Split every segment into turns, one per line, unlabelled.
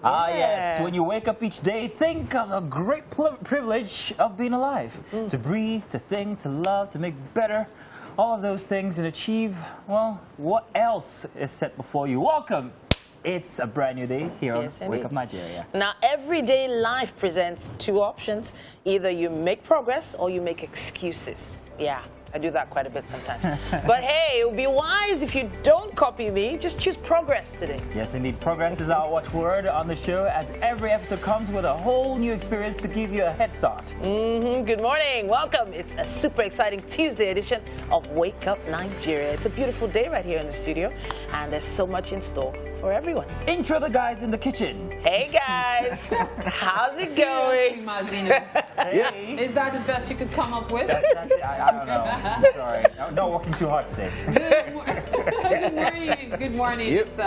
Ah, yes. When you wake up each day, think of the great privilege of being alive. To breathe, to think, to love, to make better. All of those things and achieve, well, what else is set before you? Welcome. It's a brand new day here on Wake Up Nigeria.
Now, everyday life presents two options. Either you make progress or you make excuses. Yeah. I do that quite a bit sometimes. But hey, it would be wise if you don't copy me. Just choose progress today.
Yes, indeed. Progress is our watchword on the show, as every episode comes with a whole new experience to give you a head start.
Good morning. Welcome. It's a super exciting Tuesday edition of Wake Up Nigeria. It's a beautiful day right here in the studio, and there's so much in store for everyone.
Intro the guys in the kitchen.
Hey, guys. How's it going?
Hey.
Is that the best you could come up with?
I don't know. I'm sorry. I'm not working too hard today.
Good morning. Good morning.
Yep.
It's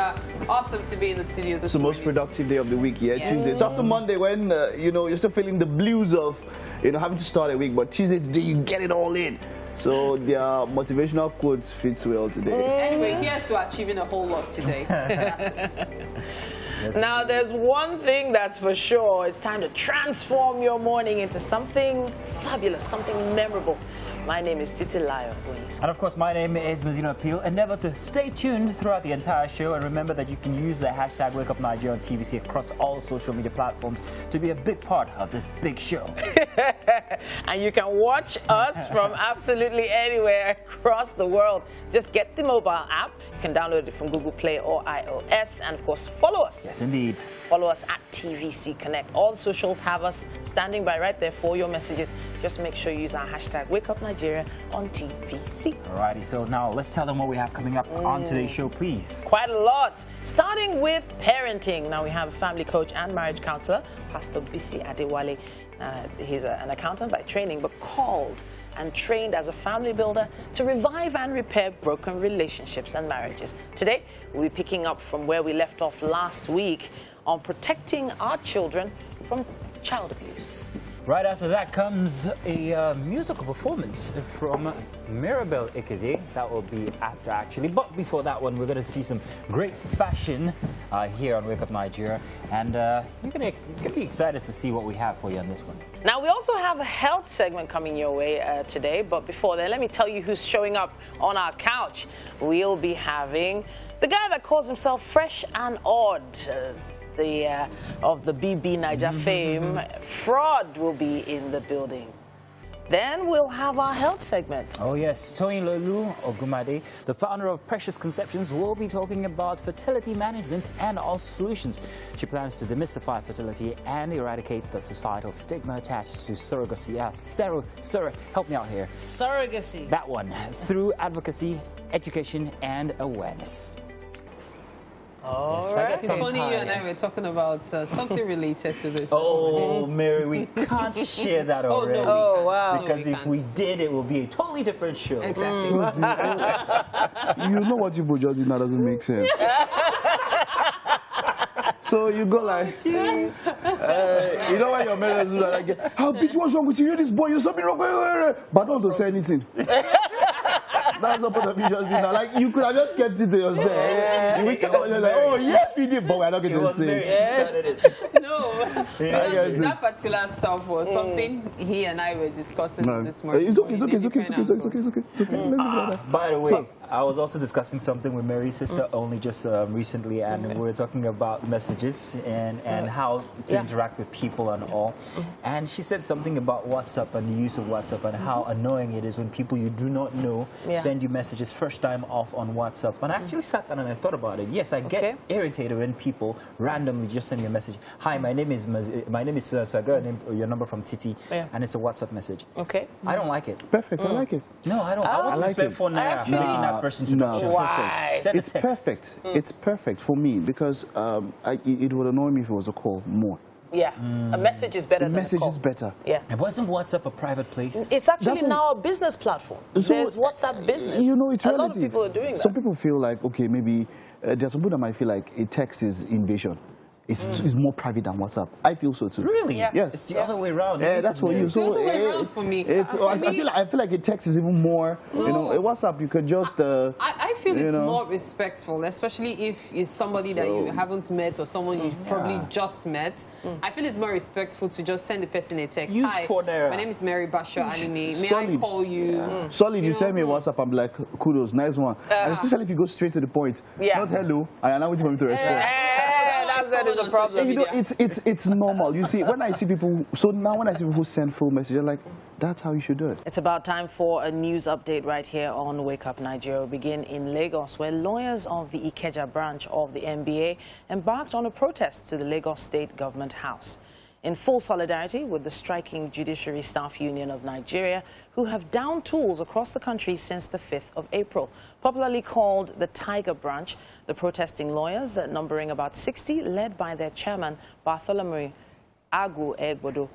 awesome to be in the studio this
It's the most
morning.
productive day of the week, Tuesday. So after Monday, when you're still feeling the blues of having to start a week, but Tuesday today you get it all in. So their motivational quotes fits well today.
Anyway, here's to achieving a whole lot today.
Now, there's one thing that's for sure. It's time to transform your morning into something fabulous, something memorable. My name is Titilayo.
And of course, my name is Mazino Appeal. Endeavor to stay tuned throughout the entire show, and remember that you can use the hashtag Wake Up Nigeria on TVC across all social media platforms to be a big part of this big show.
And you can watch us from absolutely anywhere across the world. Just get the mobile app. You can download it from Google Play or iOS, and of course, follow us.
Yes, indeed.
Follow us at TVC Connect. All socials have us standing by right there for your messages. Just make sure you use our hashtag Wake Up Nigeria on TVC.
Alrighty, so now let's tell them what we have coming up on today's show, please.
Quite a lot. Starting with parenting. Now we have a family coach and marriage counselor, Pastor Bisi Adewale. He's an accountant by training, but called and trained as a family builder to revive and repair broken relationships and marriages. Today, we'll be picking up from where we left off last week on protecting our children from child abuse.
Right after that comes a musical performance from Mirabel Ikeze. That will be after, actually. But before that one, we're going to see some great fashion here on Wake Up Nigeria. And you're going to be excited to see what we have for you on this one.
Now, we also have a health segment coming your way today. But before then, let me tell you who's showing up on our couch. We'll be having the guy that calls himself Fresh and Odd. Of the BB Niger fame, Fraud will be in the building. Then we'll have our health segment.
Oh yes, Tony Lolu Ogumade, the founder of Precious Conceptions, will be talking about fertility management and all solutions. She plans to demystify fertility and eradicate the societal stigma attached to surrogacy. Sarah, help me out here.
Surrogacy.
That one, through advocacy, education, and awareness.
All
right. It's funny you and I were talking about something related to this.
Oh, Mary, we can't share that already.
Oh, no,
Oh, wow.
Because if we did, it would be a totally different show.
Exactly.
You know what you just did now doesn't make sense. So you go like, you know why your marriage is like, how bitch, what's wrong with you? You're this boy, you're something wrong with you. But don't say anything. That's what you just did now. Like, you could have just kept it to yourself. You wake up and you're like, oh, yes, we did, but we're not going to say.
No, that particular stuff was something he and I were discussing this morning.
It's okay.
By the way, I was also discussing something with Mary's sister only just recently, and we were talking about messages and how to interact with people and all. And she said something about WhatsApp and the use of WhatsApp and how annoying it is when people you do not know send you messages first time off on WhatsApp. And I actually sat down and I thought about it. Yes, I get irritated when people randomly just send me a message. Hi, my name is so I got your number from Titi, and it's a WhatsApp message.
Okay.
I don't like it.
Perfect, I like it.
No, I don't. I want to spend 4 naira making that first introduction.
Why?
It's perfect. It's perfect for me because it would annoy me if it was a call more.
Yeah, a message is better than a
message
call.
is better.
Yeah.
And wasn't WhatsApp a private place?
It's actually now a business platform. There's WhatsApp business.
You know, it's
a
relative.
lot of people are doing that.
Some people feel like, okay, maybe there's some people that might feel like a text is invasion. It's more private than WhatsApp. I feel so too.
Really?
Yeah.
Yes.
It's the other way around.
Yeah, that's for you.
It's the
So
other way around for me.
It's. I feel like a text is even more. You know, a WhatsApp you could just.
I feel it's
know.
more respectful, especially if it's somebody that you haven't met or someone you probably just met. I feel it's more respectful to just send the person a text.
Use
Hi,
phone there.
my name is Mary Basho Anime. May I
Solid.
call you?
Solid, you send me a WhatsApp, I'm like, kudos, nice one. And especially if you go straight to the point.
Yeah.
Not hello, I am not waiting for me to respond.
That is a problem.
And you know, it's normal. You see, when I see people, so now when I see people who send full messages, I'm like, that's how you should do it.
It's about time for a news update right here on Wake Up Nigeria. We begin in Lagos, where lawyers of the Ikeja branch of the NBA embarked on a protest to the Lagos State Government House, in full solidarity with the striking Judiciary Staff Union of Nigeria, who have downed tools across the country since the 5th of April. Popularly called the Tiger Branch, the protesting lawyers, numbering about 60, led by their chairman, Bartholomew Agu Egbodo,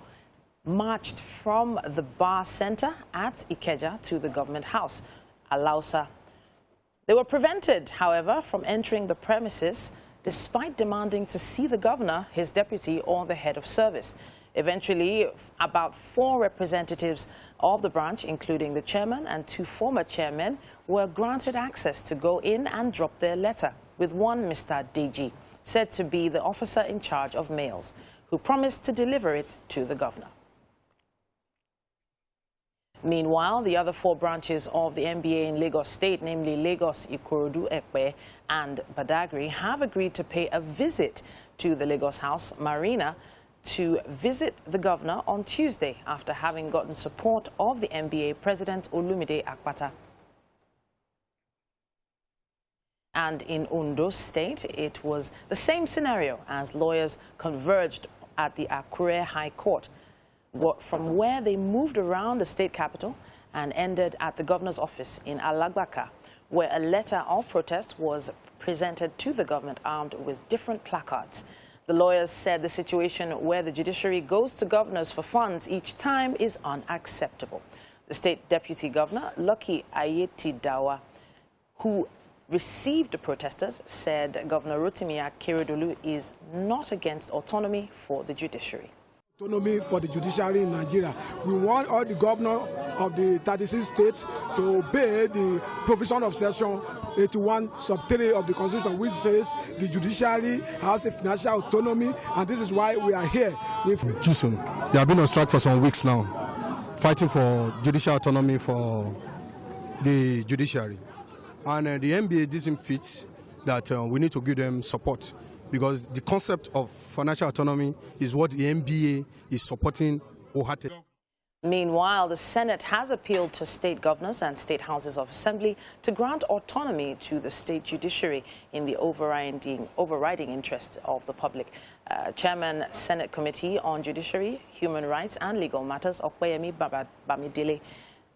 marched from the Bar Center at Ikeja to the Government House, Alausa. They were prevented, however, from entering the premises despite demanding to see the governor, his deputy, or the head of service. Eventually, about 4 representatives of the branch, including the chairman and 2 former chairmen, were granted access to go in and drop their letter, with one Mr. Deji, said to be the officer in charge of mails, who promised to deliver it to the governor. Meanwhile, the other 4 branches of the NBA in Lagos State, namely Lagos, Ikorodu, Ekpe, and Badagry, have agreed to pay a visit to the Lagos House Marina to visit the governor on Tuesday after having gotten support of the NBA President Olumide Akpata. And in Ondo State, it was the same scenario as lawyers converged at the Akure High Court, from where they moved around the state capital and ended at the governor's office in Alagbaka, where a letter of protest was presented to the government armed with different placards. The lawyers said the situation where the judiciary goes to governors for funds each time is unacceptable. The state deputy governor, Lucky Ayeti Dawa, who received the protesters, said Governor Rotimi Akeredolu is not against autonomy for the judiciary.
Autonomy for the judiciary in Nigeria. We want all the governors of the 36 states to obey the provision of Section 81, Sub 3 of the Constitution, which says the judiciary has a financial autonomy, and this is why we are here with
Jusun. They have been on strike for some weeks now, fighting for judicial autonomy for the judiciary. And the NBA doesn't fit that we need to give them support, because the concept of financial autonomy is what the NBA is supporting wholeheartedly.
Meanwhile, the Senate has appealed to state governors and state houses of assembly to grant autonomy to the state judiciary in the overriding interest of the public. Chairman, Senate Committee on Judiciary, Human Rights and Legal Matters, Okweyemi Bamidele,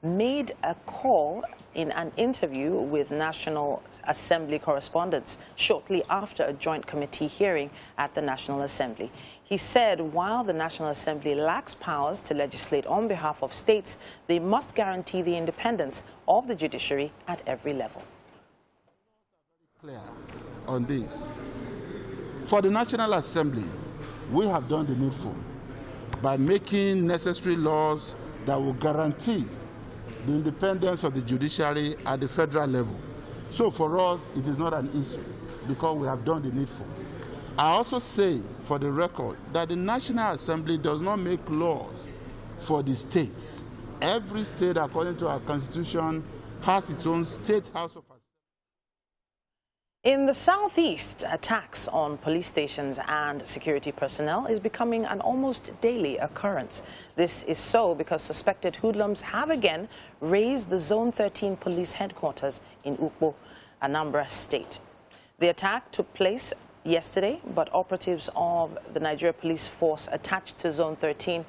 made a call in an interview with National Assembly correspondents shortly after a joint committee hearing at the National Assembly. He said while the National Assembly lacks powers to legislate on behalf of states, they must guarantee the independence of the judiciary at every level.
Clear on this. For the National Assembly, we have done the needful by making necessary laws that will guarantee the independence of the judiciary at the federal level. So for us, it is not an issue because we have done the needful. I also say, for the record, that the National Assembly does not make laws for the states. Every state, according to our Constitution, has its own state House of Assembly.
In the southeast, attacks on police stations and security personnel is becoming an almost daily occurrence. This is so because suspected hoodlums have again raised the Zone 13 police headquarters in Ukpo, Anambra State. The attack took place yesterday, but operatives of the Nigeria Police Force attached to Zone 13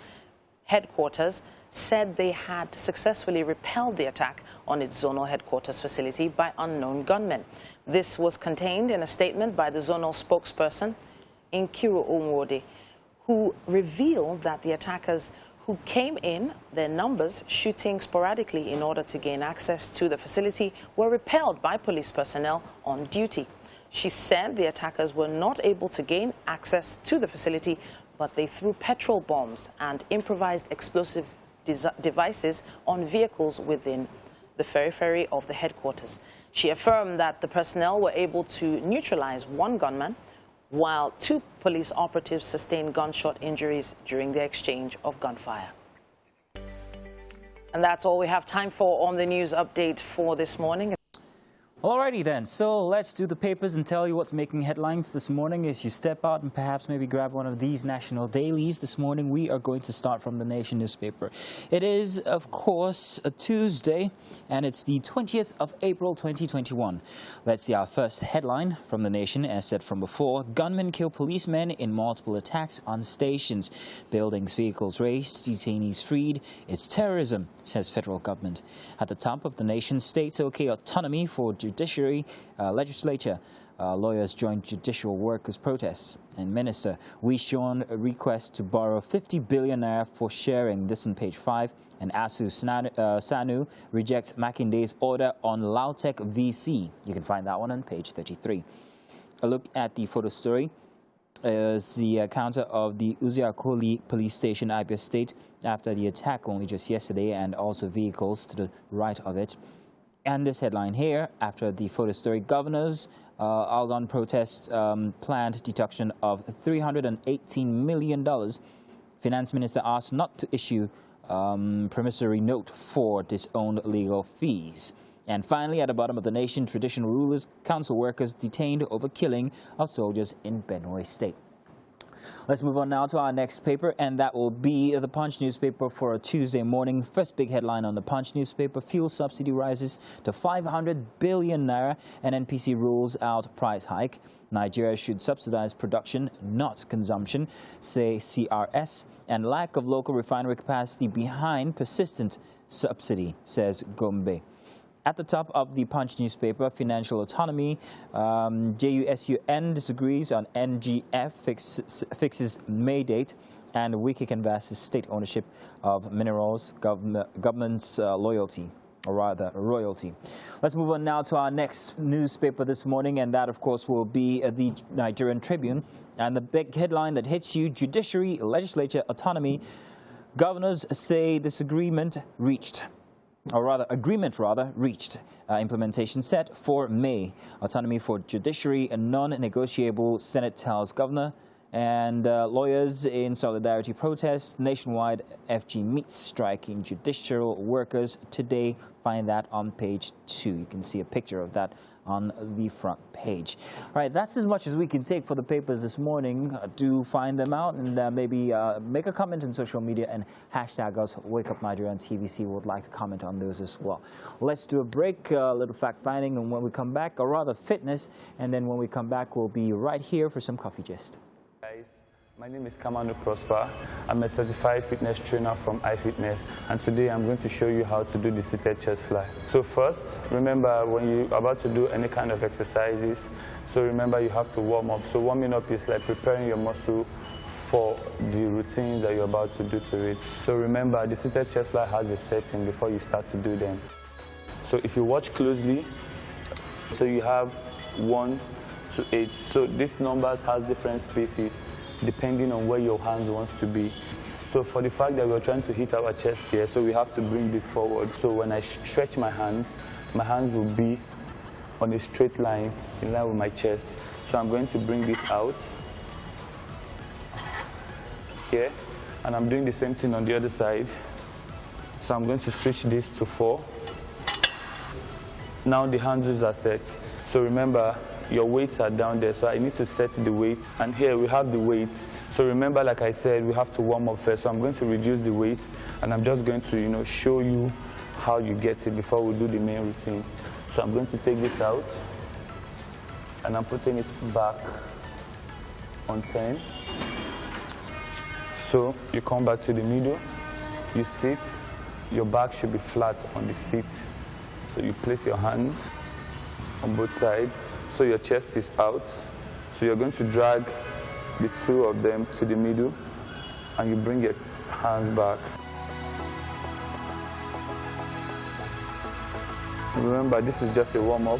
headquarters said they had successfully repelled the attack on its zonal headquarters facility by unknown gunmen. This was contained in a statement by the zonal spokesperson, Nkiru Onwode, who revealed that the attackers who came in their numbers shooting sporadically in order to gain access to the facility were repelled by police personnel on duty. She said the attackers were not able to gain access to the facility, but they threw petrol bombs and improvised explosive devices on vehicles within the periphery of the headquarters. She affirmed that the personnel were able to neutralize one gunman, while 2 police operatives sustained gunshot injuries during the exchange of gunfire. And that's all we have time for on the news update for this morning.
Alrighty then, so let's do the papers and tell you what's making headlines this morning as you step out and perhaps maybe grab one of these national dailies. This morning we are going to start from the Nation newspaper. It is, of course, a Tuesday, and it's the 20th of April 2021. Let's see our first headline from the Nation. As said from before, gunmen kill policemen in multiple attacks on stations. Buildings, vehicles razed, detainees freed. It's terrorism, says federal government. At the top of the Nation, states okay autonomy for judiciary, legislature. Lawyers join judicial workers' protests. And Minister Wee Sean request to borrow 50 billion naira for sharing. This on page 5. And ASU Sanu rejects Makinde's order on Lautech VC. You can find that one on page 33. A look at the photo story is the counter of the Uziakoli police station, Abia State, after the attack only just yesterday, and also vehicles to the right of it. And this headline here, after the photo story, governors Algon protest planned deduction of $318 million. Finance minister asked not to issue promissory note for disowned legal fees. And finally, at the bottom of the Nation, traditional rulers, council workers detained over killing of soldiers in Benue State. Let's move on now to our next paper, and that will be the Punch newspaper for a Tuesday morning. First big headline on the Punch newspaper, fuel subsidy rises to 500 billion naira and NPC rules out price hike. Nigeria should subsidize production, not consumption, say CRS, and lack of local refinery capacity behind persistent subsidy, says Gombe. At the top of the Punch newspaper, financial autonomy, JUSUN disagrees on NGF fixes May date, and Wiki canvasses state ownership of minerals, government's loyalty, or rather royalty. Let's move on now to our next newspaper this morning, and that, of course, will be the Nigerian Tribune. And the big headline that hits you, judiciary, legislature, autonomy. Governors say disagreement reached. Agreement reached. Implementation set for May. Autonomy for judiciary, a non-negotiable, Senate tells governor. And lawyers in solidarity protest. Nationwide FG meets striking judicial workers today. Find that on page 2. You can see a picture of that on the front page. All right, that's as much as we can take for the papers this morning. Do find them out and maybe make a comment on social media and hashtag us Wake Up Nigeria on TVC. Would like to comment on those as well. Let's do a break, a little fact finding, and when we come back, or rather fitness, and then when we come back, we'll be right here for some coffee gist.
Guys, my name is Kamanu Prosper. I'm a certified fitness trainer from iFitness, and today I'm going to show you how to do the seated chest fly. So first, remember when you're about to do any kind of exercises, so remember you have to warm up. So warming up is like preparing your muscle for the routine that you're about to do to it. So remember, the seated chest fly has a setting before you start to do them. So if you watch closely, so you have 1 to 8. So these numbers has different spaces depending on where your hands wants to be. So for the fact that we're trying to hit our chest here, so we have to bring this forward. So when I stretch my hands will be on a straight line in line with my chest. So I'm going to bring this out here, and I'm doing the same thing on the other side. So I'm going to switch this to 4. Now the handles are set. So remember, your weights are down there, so I need to set the weight. And here we have the weight. So remember, like I said, we have to warm up first. So I'm going to reduce the weight, and I'm just going to, show you how you get it before we do the main routine. So I'm going to take this out, and I'm putting it back on 10. So you come back to the middle, you sit, your back should be flat on the seat. So you place your hands on both sides. So your chest is out. So you're going to drag the 2 of them to the middle, and you bring your hands back. Remember, this is just a warm-up.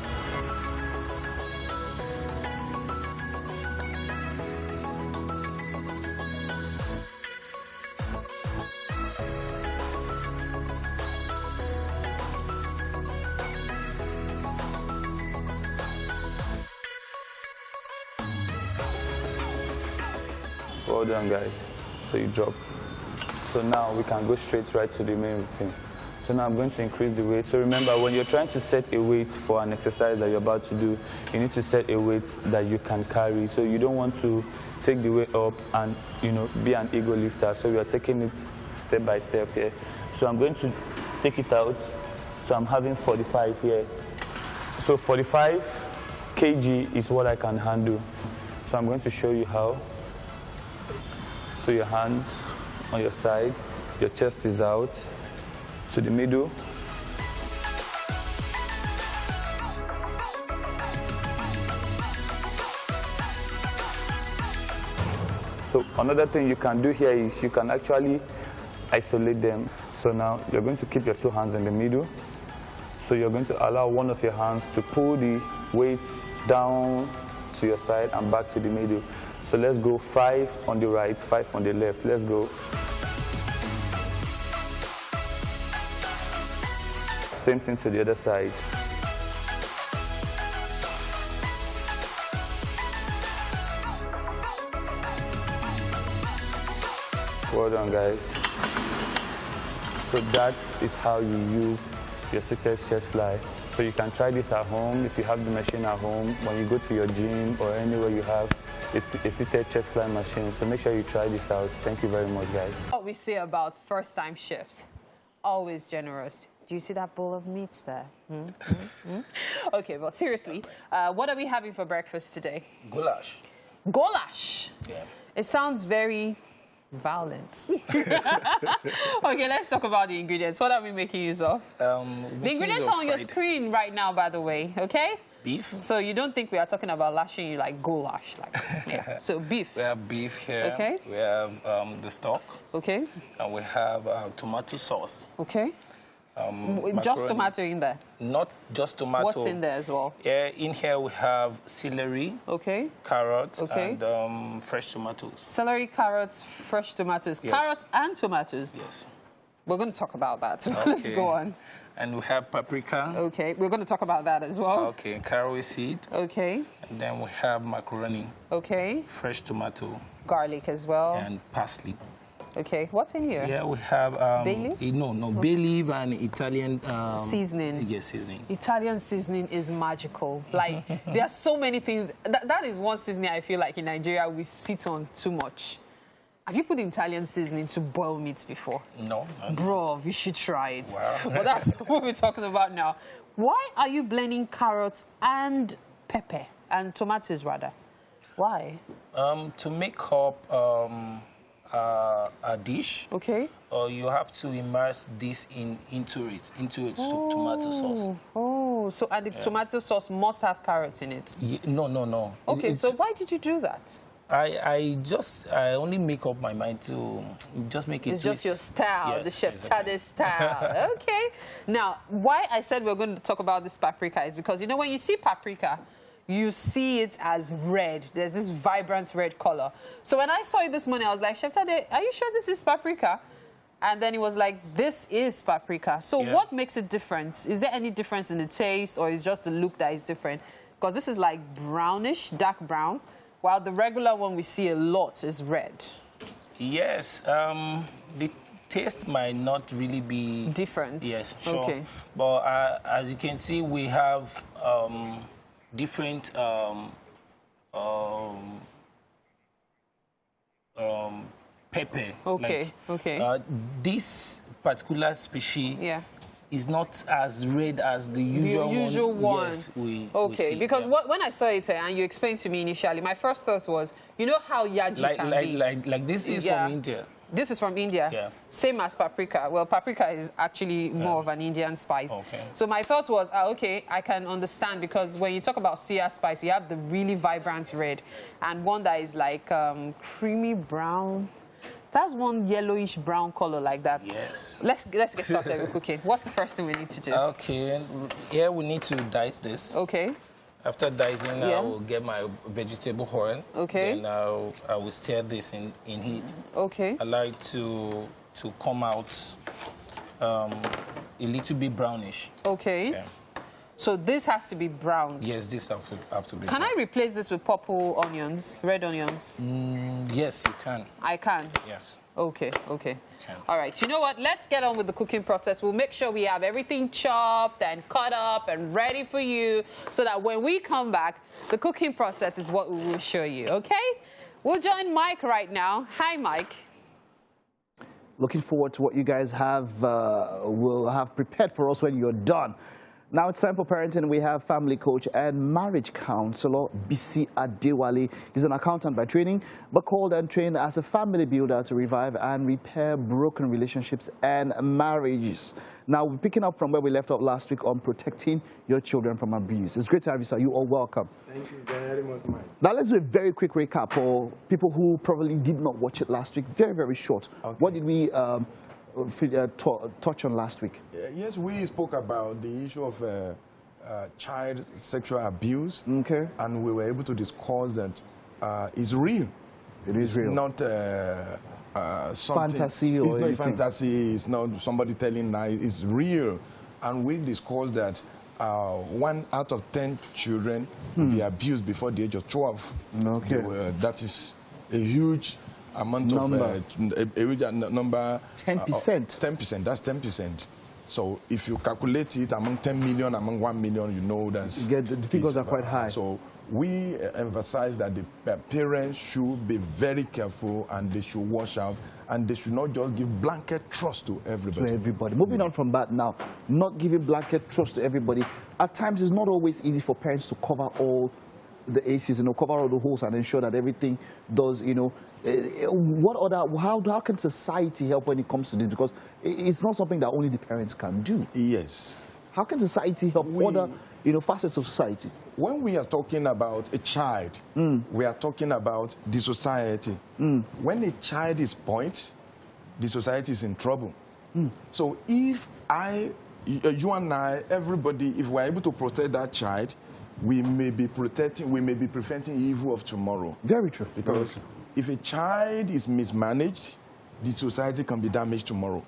Well done, guys. So you drop. So now we can go straight right to the main routine. So now I'm going to increase the weight. So remember, when you're trying to set a weight for an exercise that you're about to do, you need to set a weight that you can carry. So you don't want to take the weight up and, be an ego lifter. So we are taking it step by step here. So I'm going to take it out. So I'm having 45 here. So 45 kg is what I can handle. So I'm going to show you how. So your hands on your side, your chest is out to the middle. So another thing you can do here is you can actually isolate them. So now you're going to keep your two hands in the middle. So you're going to allow one of your hands to pull the weight down to your side and back to the middle. So let's go 5 on the right, 5 on the left. Let's go. Same thing to the other side. Well done, guys. So that is how you use your seated chest fly. So you can try this at home if you have the machine at home. When you go to your gym or anywhere you have a seated chest fly machine. So make sure you try this out. Thank you very much, guys.
What we say about first-time chefs, always generous. Do you see that bowl of meats there? Okay, but seriously, what are we having for breakfast today?
Goulash.
Goulash?
Yeah.
It sounds very violent. Okay, let's talk about the ingredients. What are we making use of? The ingredients are on your screen right now, by the way, okay?
Beef.
So you don't think we are talking about lashing you like goulash. Yeah. So beef.
We have beef here.
Okay.
We have the stock.
Okay.
And we have tomato sauce.
Okay. Just
Macaroni.
tomato in there?
Not just tomato.
What's in there as well?
Yeah, in here we have celery,
okay,
carrots,
okay,
and fresh tomatoes.
Celery, carrots, fresh tomatoes. Yes. Carrots and tomatoes?
Yes.
We're going to talk about that.
Okay.
Let's go on.
And we have paprika.
Okay, we're going to talk about that as well.
Okay, caraway seed.
Okay.
And then we have macaroni.
Okay.
Fresh tomato.
Garlic as well.
And parsley.
Okay, what's in here?
Yeah, we have
bay leaf?
No, bay leaf and Italian
seasoning.
Yes, seasoning.
Italian seasoning is magical. Like there are so many things. That is one seasoning I feel like in Nigeria we sit on too much. Have you put Italian seasoning to boil meats before?
No.
Bro, you should try it.
Wow.
But that's what we're talking about now. Why are you blending carrots and pepper and tomatoes rather? Why?
To make up a dish.
Okay.
You have to immerse this into tomato sauce.
Oh, so and the tomato sauce must have carrots in it?
Yeah, no.
Okay, so why did you do that?
I only make up my mind to just make it.
It's
twist.
just your style,
yes,
the Chef
exactly.
Tade style. Okay. Now, why I said we're going to talk about this paprika is because, when you see paprika, you see it as red. There's this vibrant red color. So when I saw it this morning, I was like, Chef Tade, are you sure this is paprika? And then he was like, this is paprika. So what makes it different? Is there any difference in the taste, or is just the look that is different? Because this is like brownish, dark brown, while the regular one we see a lot is red. Yes.
The taste might not really be
different.
Yes, sure.
Okay.
But as you can see, we have different pepper.
Okay. Okay.
This particular species is not as red as the usual one. Yes, we see,
because when I saw it and you explained to me initially, my first thought was, how yaji can be.
Like this is from India.
This is from India.
Yeah.
Same as paprika. Well, paprika is actually more of an Indian spice.
Okay.
So my thought was, okay, I can understand, because when you talk about suya spice, you have the really vibrant red and one that is like creamy brown. That's one yellowish brown color like that.
Yes.
Let's get started with cooking. What's the first thing we need to do?
Okay. Here we need to dice this.
Okay.
After dicing, I will get my vegetable oil.
Okay.
Then I will stir this in heat.
Okay.
Allow it to come out a little bit brownish.
Okay. So this has to be browned.
Yes, this have to be.
Can I replace this with purple onions, red onions?
Yes, you can.
I can?
Yes.
Okay. All right, you know what? Let's get on with the cooking process. We'll make sure we have everything chopped and cut up and ready for you so that when we come back, the cooking process is what we will show you, okay? We'll join Mike right now. Hi, Mike.
Looking forward to what you guys will have prepared for us when you're done. Now it's time for parenting. We have family coach and marriage counselor Bisi Adewale. He's an accountant by training, but called and trained as a family builder to revive and repair broken relationships and marriages. Now we're picking up from where we left off last week on protecting your children from abuse. It's great to have you, sir. You are welcome.
Thank you very much, Mike.
Now let's do a very quick recap for people who probably did not watch it last week. Very, very short. Okay. What did we touch on last week?
Yes, we spoke about the issue of child sexual abuse.
Okay.
And we were able to discuss that it's real.
It's real.
Not something.
Fantasy or
it's not
anything.
fantasy. It's not somebody telling lies. It's real. And we discussed that 1 out of 10 children will be abused before the age of 12.
Okay.
That is a huge amount
number.
A huge number.
10%.
10%. That's 10%. So if you calculate it among 10 million, among 1 million, you know that
the figures are quite high.
So we emphasize that the parents should be very careful and they should watch out and they should not just give blanket trust to everybody.
Moving on from that now, not giving blanket trust to everybody. At times, it's not always easy for parents to cover all the aces, cover all the holes and ensure that everything does, how can society help when it comes to this? Because it's not something that only the parents can do.
Yes.
How can society help other, facets of society?
When we are talking about a child, we are talking about the society. When a child is spoilt, the society is in trouble. So if you and I, everybody, if we're able to protect that child, we may be preventing evil of tomorrow.
Very true.
Because if a child is mismanaged, the society can be damaged tomorrow.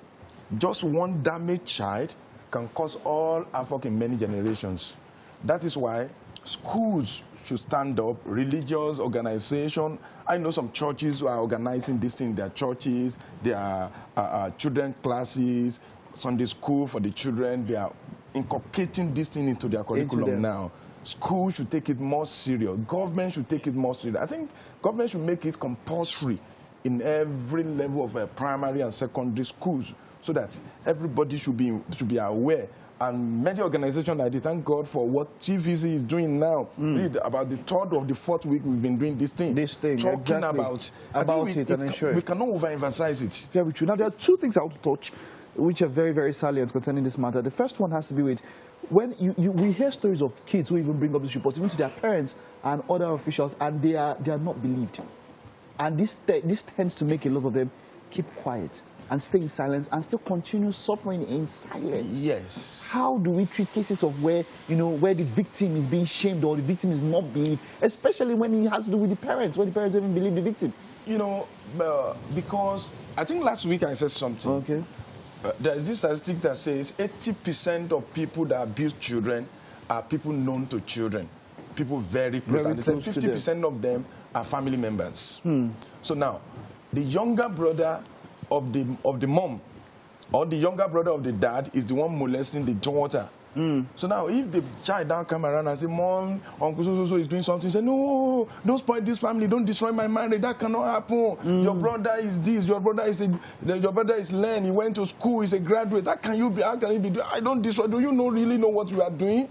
Just one damaged child can cause all havoc in many generations. That is why schools should stand up, religious organization. I know some churches who are organizing this thing in their churches. There are children classes, Sunday school for the children. They are inculcating this thing into their curriculum now. Schools should take it more serious. Government should take it more serious. I think government should make it compulsory in every level of primary and secondary schools so that everybody should be aware. And many organizations like this, thank God for what TVC is doing now. Read about the third or the fourth week we've been doing this thing. Talking
about it and ensuring.
We cannot overemphasize it.
Very true. Now, there are two things I want to touch which are very, very salient concerning this matter. The first one has to be with when we hear stories of kids who even bring up these reports, even to their parents and other officials, and they are not believed. And this tends to make a lot of them keep quiet and stay in silence and still continue suffering in silence.
Yes.
How do we treat cases of where the victim is being shamed or the victim is not believed, especially when it has to do with the parents, when the parents even believe the victim?
Because I think last week I said something.
Okay.
There's this statistic that says 80% of people that abuse children are people known to children, people very close. And they say 50% of them are family members. So now, the younger brother of the mom or the younger brother of the dad is the one molesting the daughter. So now, if the child now come around and say, "Mom, Uncle so is doing something," say, "No, don't spoil this family. Don't destroy my marriage. That cannot happen. Your brother is this. Your brother is Len. He went to school. He's a graduate. How can he be? I don't destroy. Do you really know what you are doing?"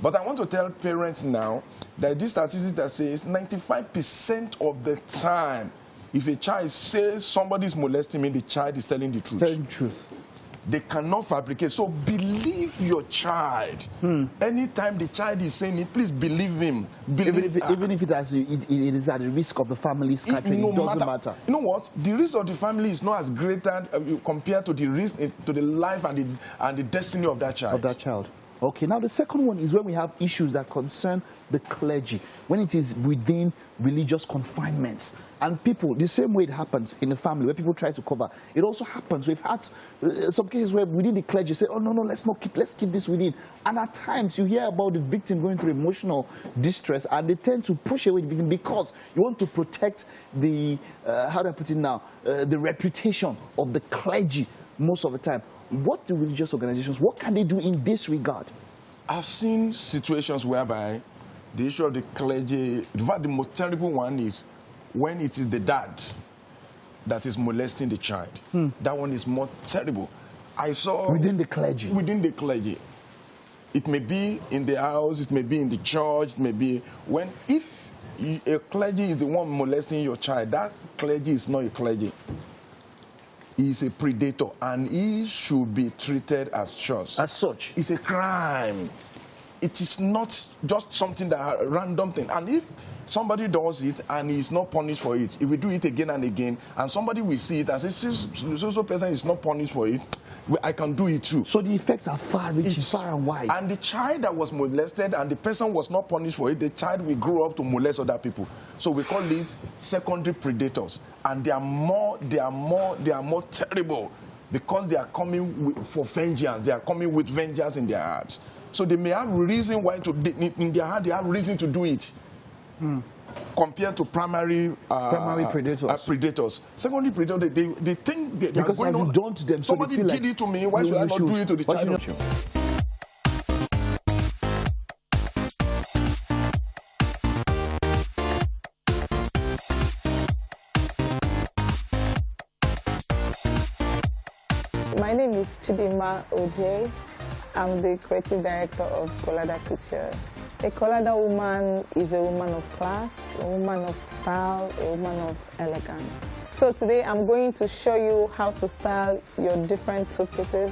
But I want to tell parents now that this statistic that says 95% of the time, if a child says somebody is molesting me, the child is telling the truth.
Telling the truth.
They cannot fabricate. So believe your child. Anytime the child is saying it, please believe him.
Even if it is at the risk of the family scattering, it doesn't matter.
You know what? The risk of the family is not as great compared to the risk to the life and the destiny of that child.
Okay, now the second one is when we have issues that concern the clergy, when it is within religious confinements. And people, the same way it happens in the family where people try to cover, it also happens. We've had some cases where within the clergy say, oh, no, let's keep this within. And at times you hear about the victim going through emotional distress, and they tend to push away the victim because you want to protect the, how do I put it now, the reputation of the clergy most of the time. What do religious organizations, what can they do in this regard?
I've seen situations whereby the issue of the clergy, in fact, the most terrible one is when it is the dad that is molesting the child. That one is more terrible. I saw...
Within the clergy?
Within the clergy. It may be in the house, it may be in the church, it may be... If a clergy is the one molesting your child, that clergy is not a clergy. He is a predator, and he should be treated as such.
As such?
It's a crime. It is not just something that a random thing. And if somebody does it and he is not punished for it, if we do it again and again, and somebody will see it and say, so person is not punished for it, I can do it too.
So the effects are far-reaching, far and wide.
And the child that was molested and the person was not punished for it, the child will grow up to molest other people. So we call these secondary predators, and they are more terrible because they are coming for vengeance. They are coming with vengeance in their hearts. So they may have reason why in their heart they have reason to do it. Compared to primary predators. Secondary predators, they think they are going on.
Done to them,
somebody
so
did it to me, why should I not do it to the child?
My name is Chidima Oje. I'm the creative director of Kolada Couture. A Kolada woman is a woman of class, a woman of style, a woman of elegance. So today I'm going to show you how to style your different two-pieces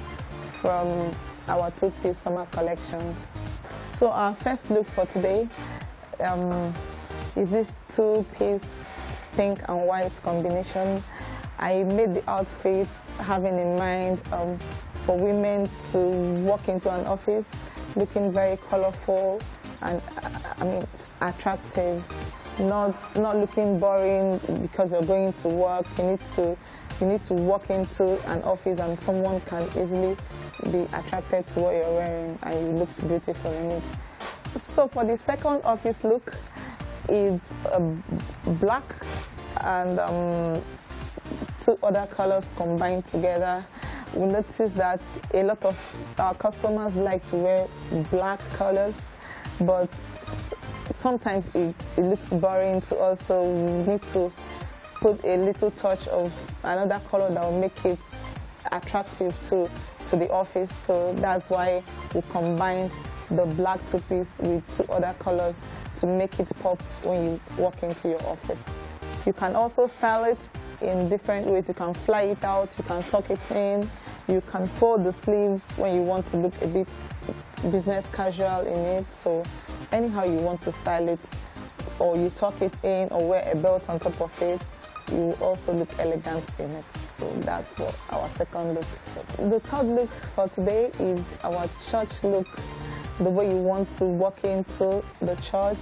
from our two-piece summer collections. So our first look for today is this two-piece pink and white combination. I made the outfit having in mind for women to walk into an office looking very colorful and attractive, not looking boring because you're going to work. You need to walk into an office and someone can easily be attracted to what you're wearing and you look beautiful in it. So for the second office look, it's black and two other colors combined together. We notice that a lot of our customers like to wear black colors, but sometimes it looks boring to us, so we need to put a little touch of another color that will make it attractive to the office. So that's why we combined the black two-piece with two other colors to make it pop when you walk into your office. You can also style it in different ways. You can fly it out, you can tuck it in, you can fold the sleeves when you want to look a bit business casual in it. So anyhow you want to style it, or you tuck it in or wear a belt on top of it, you also look elegant in it. So that's for our second look. The third look for today is our church look, the way you want to walk into the church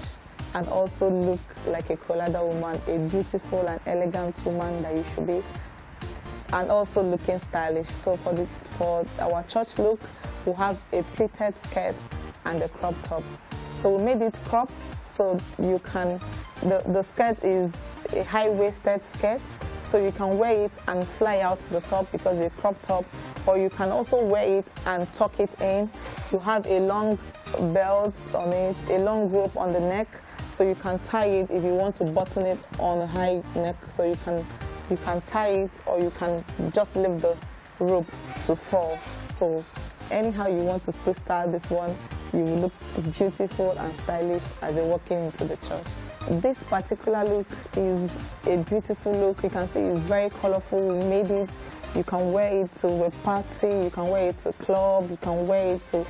and also look like a Kolada woman, a beautiful and elegant woman that you should be, and also looking stylish. So for our church look, we have a pleated skirt and a crop top. So we made it crop, so you can, the skirt is a high-waisted skirt, so you can wear it and fly out the top because it's a crop top, or you can also wear it and tuck it in. You have a long belt on it, a long rope on the neck, so you can tie it if you want to button it on a high neck, so you can tie it, or you can just leave the rope to fall. So anyhow you want to still style this one, you will look beautiful and stylish as you're walking into the church. This particular look is a beautiful look. You can see it's very colorful. We made it. You can wear it to a party, you can wear it to a club, you can wear it to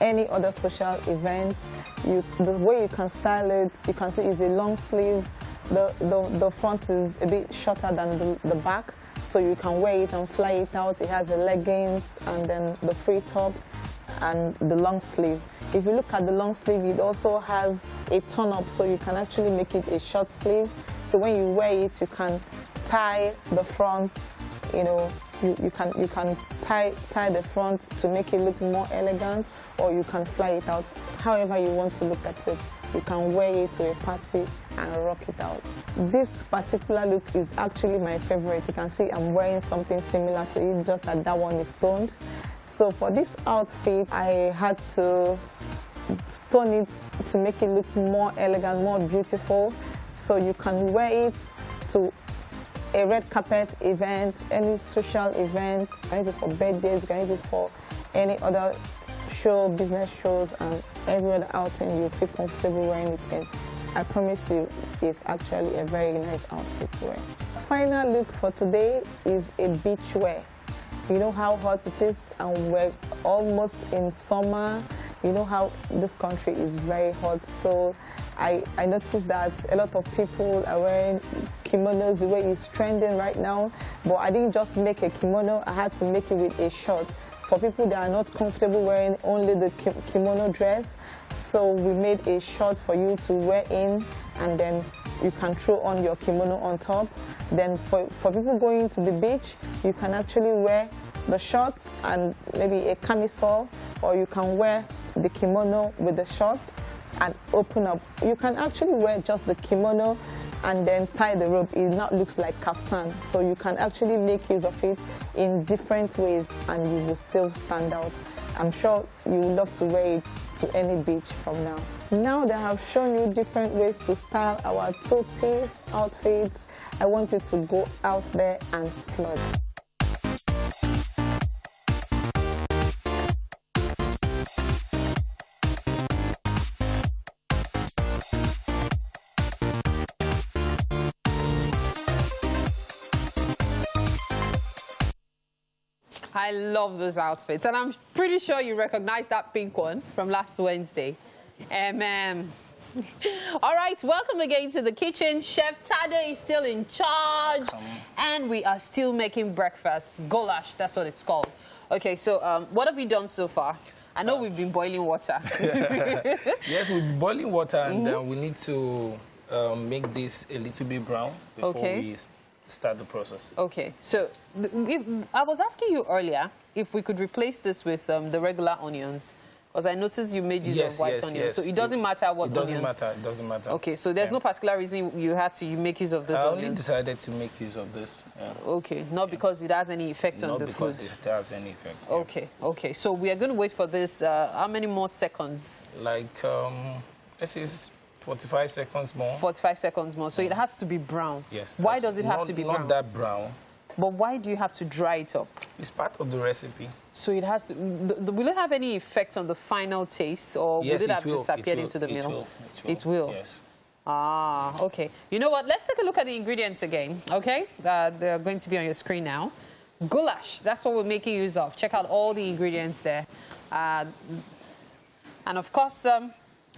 any other social event. The way you can style it, you can see it's a long sleeve. The front is a bit shorter than the back, so you can wear it and fly it out. It has the leggings and then the free top and the long sleeve. If you look at the long sleeve, it also has a turn-up, so you can actually make it a short sleeve. So when you wear it, you can tie the front, you know, you can tie the front to make it look more elegant, or you can fly it out. However you want to look at it, you can wear it to a party and rock it out. This particular look is actually my favorite. You can see I'm wearing something similar to it, just that that one is toned. So for this outfit, I had to tone it to make it look more elegant, more beautiful. So you can wear it to a red carpet event, any social event. You can use it for birthdays, you can use it for any other show, business shows, and every other outing you feel comfortable wearing it in. I promise you, it's actually a very nice outfit to wear. Final look for today is a beach wear. You know how hot it is, and we're almost in summer. You know how this country is very hot, so I noticed that a lot of people are wearing kimonos the way it's trending right now, but I didn't just make a kimono, I had to make it with a short. For people that are not comfortable wearing only the kimono dress, so we made a short for you to wear in, and then you can throw on your kimono on top. Then for people going to the beach, you can actually wear the shorts and maybe a camisole, or you can wear the kimono with the shorts and open up. You can actually wear just the kimono and then tie the rope. It now looks like kaftan. So you can actually make use of it in different ways and you will still stand out. I'm sure you will love to wear it to any beach from now. Now that I've shown you different ways to style our two-piece outfits, I want you to go out there and splurge.
I love those outfits, and I'm pretty sure you recognize that pink one from last Wednesday. All right, welcome again to the kitchen. Chef Tade is still in charge, and we are still making breakfast. Goulash, that's what it's called. Okay, so what have you done so far? I know we've been boiling water.
Yes, we've been boiling water, and we need to make this a little bit brown before we start the process. Okay, so
I was asking you earlier if we could replace this with the regular onions, because I noticed you made use of white onions. Yes. So it doesn't matter what onions.
It doesn't matter.
Okay, so there's no particular reason you had to make use of this onions.
I only decided to make use of this.
Okay, not because it has any effect on the food.
Not because it has any effect.
Okay, okay. So we are going to wait for this. How many more seconds?
Like, let's say 45 seconds more.
45 seconds more. So it has to be brown.
Yes.
Why does it have to be brown?
Not that brown.
But why do you have to dry it up?
It's part of the recipe.
So it has to... Will it have any effect on the final taste, or will it have disappeared into the meal? It will. Yes. Ah, okay. You know what? Let's take a look at the ingredients again, okay? They're going to be on your screen now. Goulash, that's what we're making use of. Check out all the ingredients there. And of course...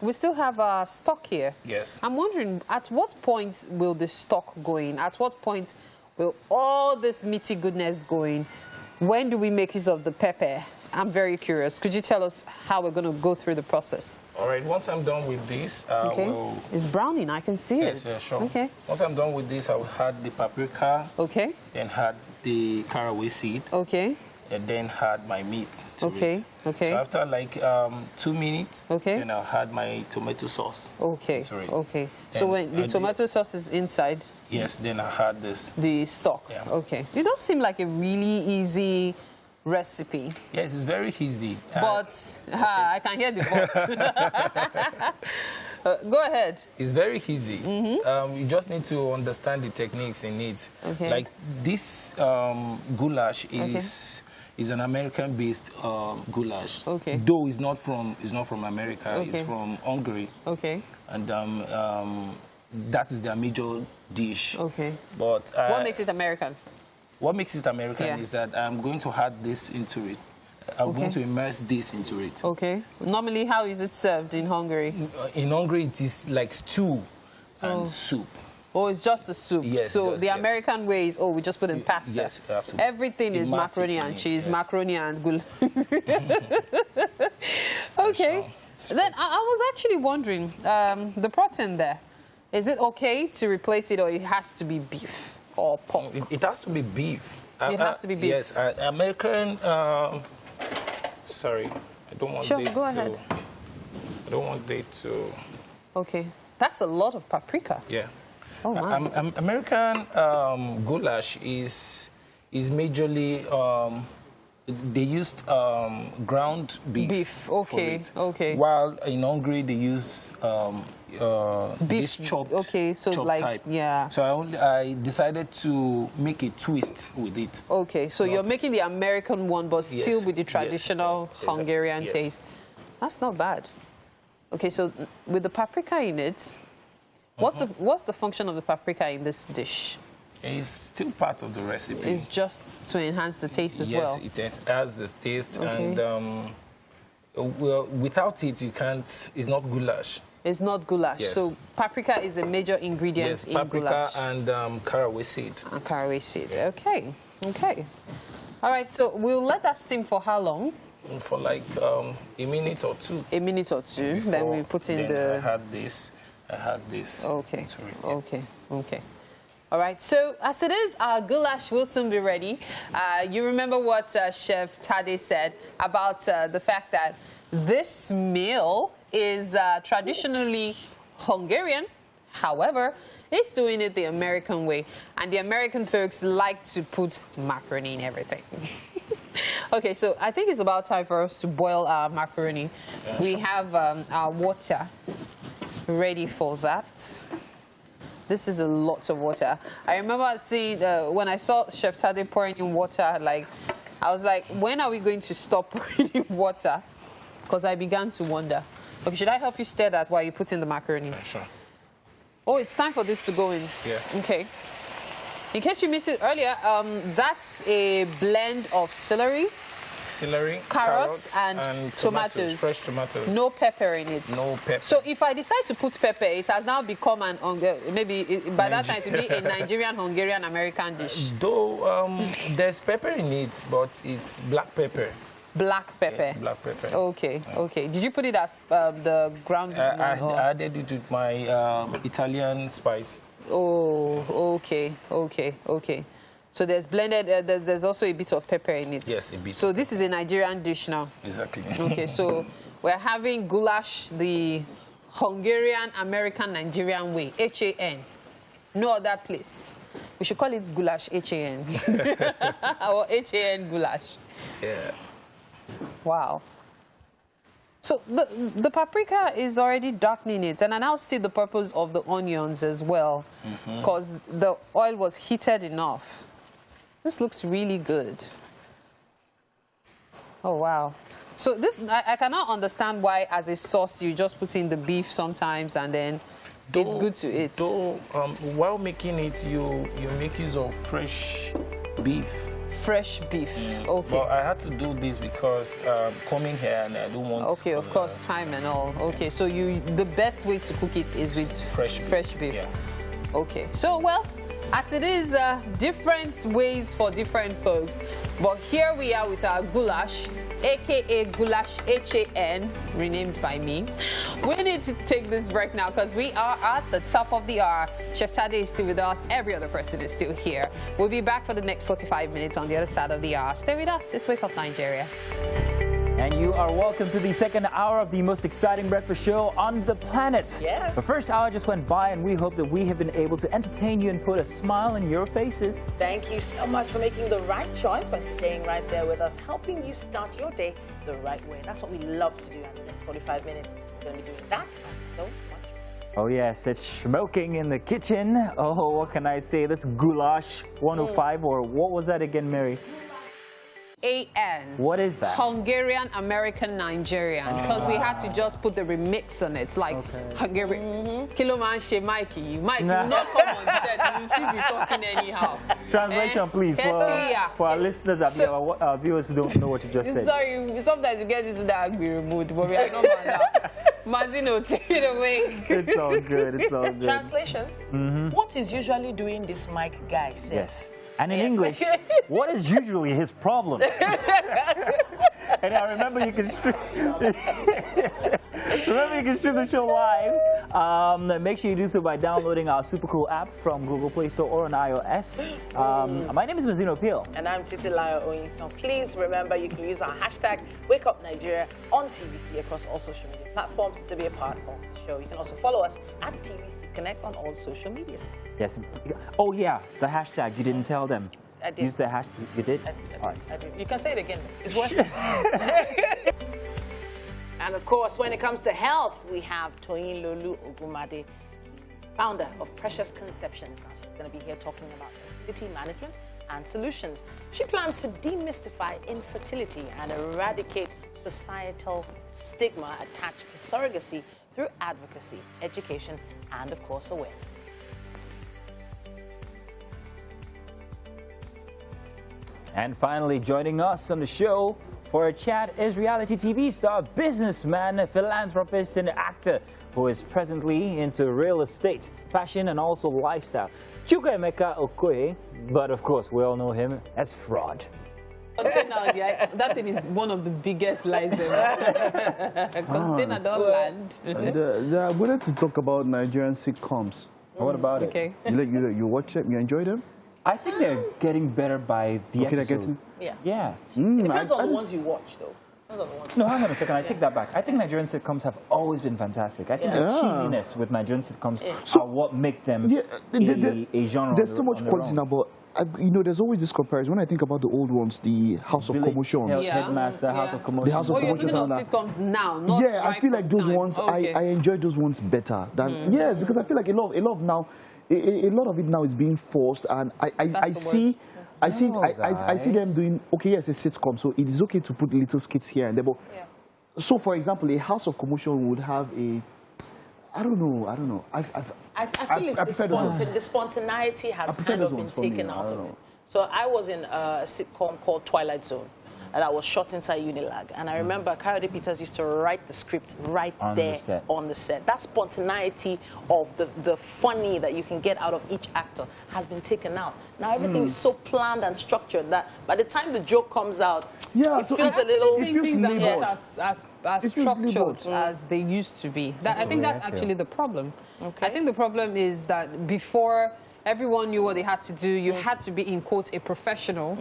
we still have stock here.
Yes.
I'm wondering, at what point will the stock go in? At what point will all this meaty goodness go in? When do we make use of the pepper? I'm very curious. Could you tell us how we're going to go through the process?
All right. Once I'm done with this,
it's browning. I can see it.
Yes, sure.
Okay.
Once I'm done with this, I'll add the paprika.
Okay.
Then add the caraway seed.
Okay.
And then add my meat to it.
Okay.
So after like 2 minutes, then I'll add my tomato sauce.
Okay. Okay. So when the tomato sauce is inside?
Yes, then I'll add this.
The stock.
Yeah.
Okay. It does seem like a really easy recipe.
Yes, it's very easy.
But I can hear the but. Go ahead.
It's very easy. You just need to understand the techniques in it.
Okay.
Like this goulash is an American-based goulash.
Okay.
Though it's not from America.
Okay.
It's from Hungary.
Okay.
And that is their major dish.
Okay.
But
what makes it American?
What makes it American is that I'm going to add this into it. I'm going to immerse this into it.
Okay. Normally, how is it served in Hungary?
In Hungary, it is like stew and soup.
Oh, it's just a soup.
Yes.
So the American way is, we just put in pasta.
Yes, you have to.
Everything is macaroni and cheese, macaroni and gul. Okay. Then I was actually wondering, the protein there. Is it okay to replace it, or it has to be beef or pork?
It has to be beef.
It has to be beef.
Yes, American. Sorry, I don't want
Sure,
this
go
to.
ahead.
I don't want it to.
Okay, that's a lot of paprika.
Yeah.
Oh my.
American goulash is majorly they used ground beef.
Beef, okay,
for it.
okay.
While in Hungary they use
Beef,
this chopped,
okay, so
chopped
like,
type.
yeah.
So I decided to make a twist with it.
Okay, so you're making the American one, but still
Yes,
with the traditional Hungarian
yes.
taste. That's not bad. Okay, so with the paprika in it, what's the function of the paprika in this dish?
It's still part of the recipe.
It's just to enhance the taste as well.
Yes, it has the taste,
Okay.
and well, without it, you can't. It's not goulash.
It's not goulash.
Yes.
So paprika is a major ingredient
Yes,
in
paprika
goulash.
and caraway seed.
And caraway seed. Okay, okay. All right, so we'll let that steam for how long?
For like a minute or two.
A minute or two. Then we put in
I had this.
Okay.
Sorry.
Okay. Okay. All right. So as it is, our goulash will soon be ready. You remember what Chef Tade said about the fact that this meal is traditionally Hungarian. However, he's doing it the American way, and the American folks like to put macaroni in everything. Okay, so I think it's about time for us to boil our macaroni.
Yeah,
we
sure.
have our water ready for that. This is a lot of water. I remember seeing, when I saw Chef Tade pouring in water, like, I was like, when are we going to stop pouring in water? Because I began to wonder. Okay, should I help you stir that while you put in the macaroni?
Yeah, sure.
Oh, it's time for this to go in.
Yeah.
Okay. In case you missed it earlier, that's a blend of celery, carrots and tomatoes.
Fresh tomatoes.
No pepper in it.
No pepper.
So if I decide to put pepper, it has now become an by that time it will be a Nigerian, Hungarian, American dish.
Though there's pepper in it, but it's black pepper.
Black pepper.
Yes, black pepper.
Okay, okay. Did you put it as the ground?
I added it with my Italian spice.
Oh, okay, okay, okay. So there's blended, there's also a bit of pepper in it.
Yes, a bit.
So this is a Nigerian dish now.
Exactly.
Okay, so we're having goulash the Hungarian, American, Nigerian way, H-A-N. No other place. We should call it goulash, H-A-N. Or H-A-N goulash.
Yeah.
Wow. So the paprika is already darkening it, and I now see the purpose of the onions as well, because the oil was heated enough. This looks really good. Oh, wow. So this, I cannot understand why as a sauce you just put in the beef sometimes and then it's good to eat.
Though, while making it, you make use of fresh beef.
Fresh beef, okay.
Well, I had to do this because coming here and I don't want...
Okay, of course, time and all. Okay, so the best way to cook it is with fresh beef.
Yeah.
Okay, so well, as it is, different ways for different folks. But here we are with our goulash, aka goulash H-A-N, renamed by me. We need to take this break now because we are at the top of the hour. Chef Tade is still with us. Every other person is still here. We'll be back for the next 45 minutes on the other side of the hour. Stay with us. It's Wake Up Nigeria.
And you are welcome to the second hour of the most exciting breakfast show on the planet.
Yeah.
The first hour just went by, and we hope that we have been able to entertain you and put a smile in your faces.
Thank you so much for making the right choice by staying right there with us, helping you start your day the right way. That's what we love to do in the next 45 minutes. We're going to be doing that and so much.
Oh yes, it's smoking in the kitchen. Oh, what can I say? This goulash 105, or what was that again, Mary?
A-N.
What is that?
Hungarian, American, Nigerian. Because we had to just put the remix on it. Like Hungarian. Kilo man she Mikey. Mike, you will not come on set. You still be talking anyhow.
Translation, please, for our listeners, our viewers who don't know what you just said.
Sorry, sometimes you get into that angry mood, but we are not now. Mazino, take it away.
It's all good. It's all good.
Translation. What is usually doing this Mike guy said?
Yes. And in English, what is usually his problem? And now remember, you can stream. Remember, you can stream the show live. Make sure you do so by downloading our super cool app from Google Play Store or on iOS. My name is Mazino Peel.
And I'm Titi Layo Oyinson. Please remember, you can use our hashtag #WakeUpNigeria on TVC across all social media platforms to be a part of the show. You can also follow us at TVC Connect on all social medias.
Yes. Oh yeah, the hashtag. You didn't tell them.
I did.
Use the hashtag. You did? All right.
I did. You can say it again. It's working. And of course, when it comes to health, we have Toyin Lolu Ogumade, founder of Precious Conceptions. Now, she's going to be here talking about fertility management and solutions. She plans to demystify infertility and eradicate societal stigma attached to surrogacy through advocacy, education, and of course, awareness.
And finally, joining us on the show for a chat is reality TV star, businessman, philanthropist, and actor who is presently into real estate, fashion, and also lifestyle. Chukwuemeka Okoye, but of course, we all know him as Fraud.
That thing is one of the biggest lies ever. Container don't land.
I wanted to talk about Nigerian sitcoms. What about it? You watch them? You enjoy them?
I think they're getting better by the episode.
Yeah.
Yeah.
It depends on the ones you watch, though.
No, hang on a second. I take that back. I think Nigerian sitcoms have always been fantastic. I think the cheesiness with Nigerian sitcoms are what make them a genre.
There's so much quality now, but you know, there's always this comparison. When I think about the old ones, the House of Commotion,
Headmaster, House of Commotion.
The House of Commotion.
Sitcoms now, not
I feel like those ones. I enjoy those ones better than because I feel like a lot of now. A lot of it now is being forced, and I see them doing yes, it's sitcom, so it is okay to put little skits here and there. But so, for example, a House of Commotion would have a I don't know.
I feel the spontaneity has kind of been taken out of it. So I was in a sitcom called Twilight Zone that was shot inside Unilag, and I remember Kayode Peters used to write the script right there on the set. That spontaneity of the funny that you can get out of each actor has been taken out. Now everything is so planned and structured that by the time the joke comes out, it feels a little.
Things are not as structured as they used to be. I think that's actually the problem. I think the problem is that before, everyone knew what they had to do. You had to be, in quotes, a professional.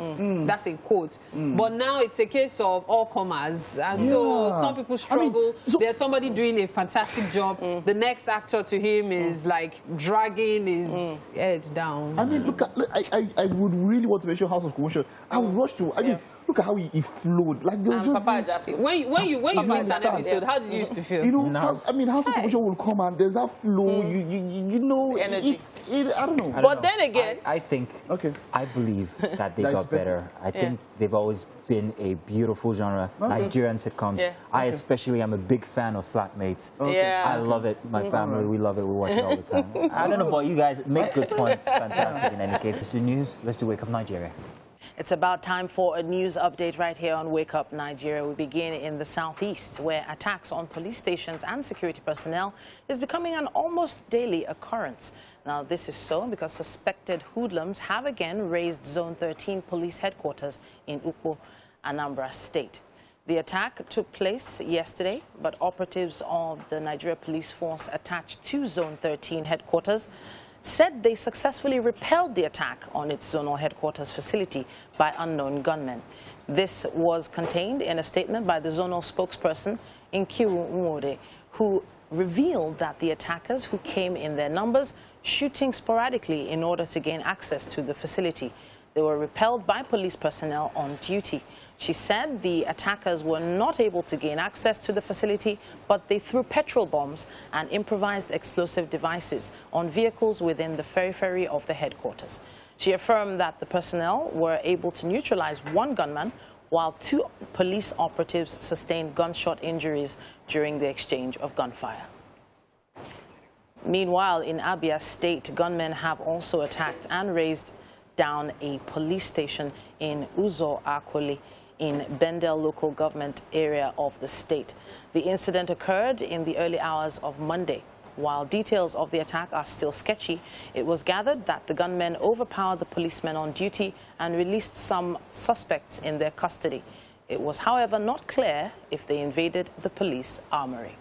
That's in quotes. But now it's a case of all comers. And so some people struggle. There's somebody doing a fantastic job. The next actor to him is like dragging his head down.
I mean, look, I would really want to mention House of Commotion. I would rush to. I mean, look at how he flowed. Like there was just this.
When you missed an episode, how did you used to feel?
You know, I mean, House of Commotion will come and there's that flow. You know,
energy.
I don't know.
But then again,
I think, I believe that they got better. I think they've always been a beautiful genre. Nigerian sitcoms. I especially am a big fan of Flatmates. I love it. My family, we love it. We watch it all the time. I don't know about you guys. Make good points. Fantastic in any case. Let's do news. Let's do Wake Up Nigeria.
It's about time for a news update right here on Wake Up Nigeria. We begin in the southeast, where attacks on police stations and security personnel is becoming an almost daily occurrence. Now, this is so because suspected hoodlums have again raised Zone 13 police headquarters in Ukpo, Anambra State. The attack took place yesterday, but operatives of the Nigeria Police Force attached to Zone 13 headquarters said they successfully repelled the attack on its zonal headquarters facility by unknown gunmen. This was contained in a statement by the zonal spokesperson, Nkiru Nwode, who revealed that the attackers, who came in their numbers, shooting sporadically in order to gain access to the facility. They were repelled by police personnel on duty. She said the attackers were not able to gain access to the facility, but they threw petrol bombs and improvised explosive devices on vehicles within the periphery of the headquarters. She affirmed that the personnel were able to neutralize one gunman, while 2 police operatives sustained gunshot injuries during the exchange of gunfire. Meanwhile, in Abia State, gunmen have also attacked and razed down a police station in Uzo Akoli in Bendel local government area of the state. The incident occurred in the early hours of Monday. While details of the attack are still sketchy, it was gathered that the gunmen overpowered the policemen on duty and released some suspects in their custody. It was, however, not clear if they invaded the police armory.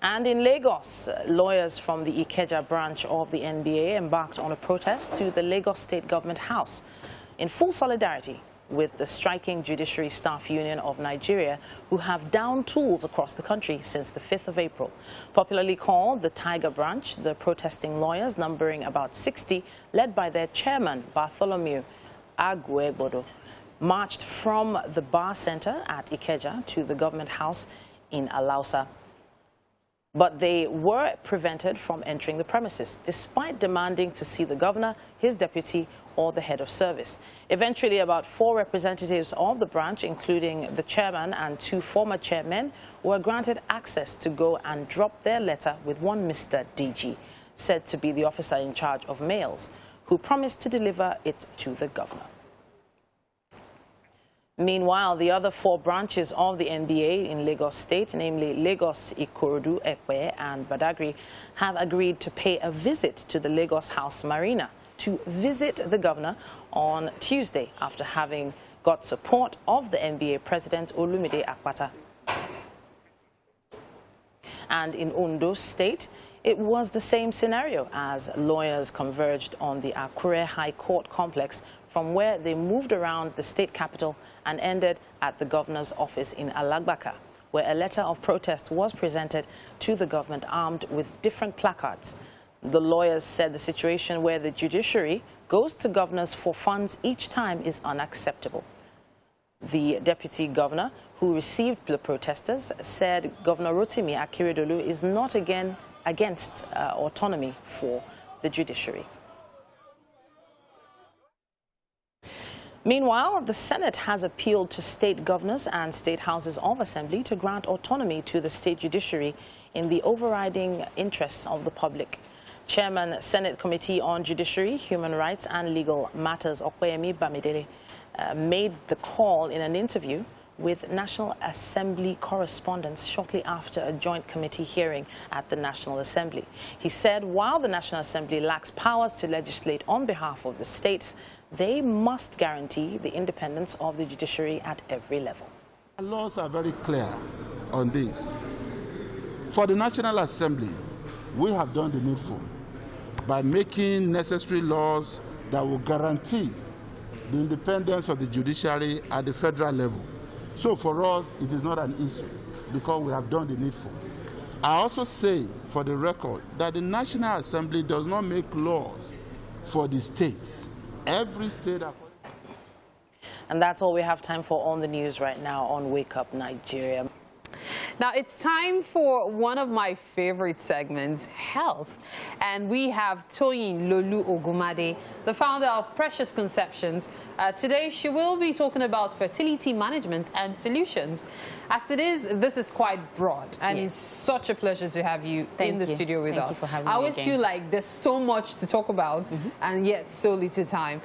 And in Lagos, lawyers from the Ikeja branch of the NBA embarked on a protest to the Lagos State Government House in full solidarity with the striking Judiciary Staff Union of Nigeria, who have downed tools across the country since the 5th of April. Popularly called the Tiger Branch, the protesting lawyers, numbering about 60, led by their chairman, Bartholomew Agwegbodo, marched from the Bar Center at Ikeja to the Government House in Alausa. But they were prevented from entering the premises, despite demanding to see the governor, his deputy, or the head of service. Eventually, about 4 representatives of the branch, including the chairman and 2 former chairmen, were granted access to go and drop their letter with one Mr. DG, said to be the officer in charge of mails, who promised to deliver it to the governor. Meanwhile, the other 4 branches of the NBA in Lagos State, namely Lagos, Ikorodu, Ekpe, and Badagry, have agreed to pay a visit to the Lagos House Marina to visit the governor on Tuesday after having got support of the NBA president Olumide Akpata. And in Ondo State, it was the same scenario as lawyers converged on the Akure High Court complex, from where they moved around the state capital and ended at the governor's office in Alagbaka, where a letter of protest was presented to the government armed with different placards. The lawyers said the situation where the judiciary goes to governors for funds each time is unacceptable. The deputy governor, who received the protesters, said Governor Rotimi Akeredolu is not against autonomy for the judiciary. Meanwhile, the Senate has appealed to state governors and state houses of assembly to grant autonomy to the state judiciary in the overriding interests of the public. Chairman, Senate Committee on Judiciary, Human Rights and Legal Matters, Okweyemi Bamidele, made the call in an interview with National Assembly correspondents shortly after a joint committee hearing at the National Assembly. He said while the National Assembly lacks powers to legislate on behalf of the states, they must guarantee the independence of the judiciary at every level.
The laws are very clear on this. For the National Assembly, we have done the needful by making necessary laws that will guarantee the independence of the judiciary at the federal level. So for us, it is not an issue because we have done the needful. I also say, for the record, that the National Assembly does not make laws for the states. Every state.
And that's all we have time for on the news right now on Wake Up Nigeria.
Now it's time for one of my favorite segments, health. And we have Toyin Lolu Ogumade, the founder of Precious Conceptions. Today she will be talking about fertility management and solutions. As it is, this is quite broad, and it's such a pleasure to have you in the studio with us.
Thank you for having me
I always
again.
feel like there's so much to talk about and yet so little time.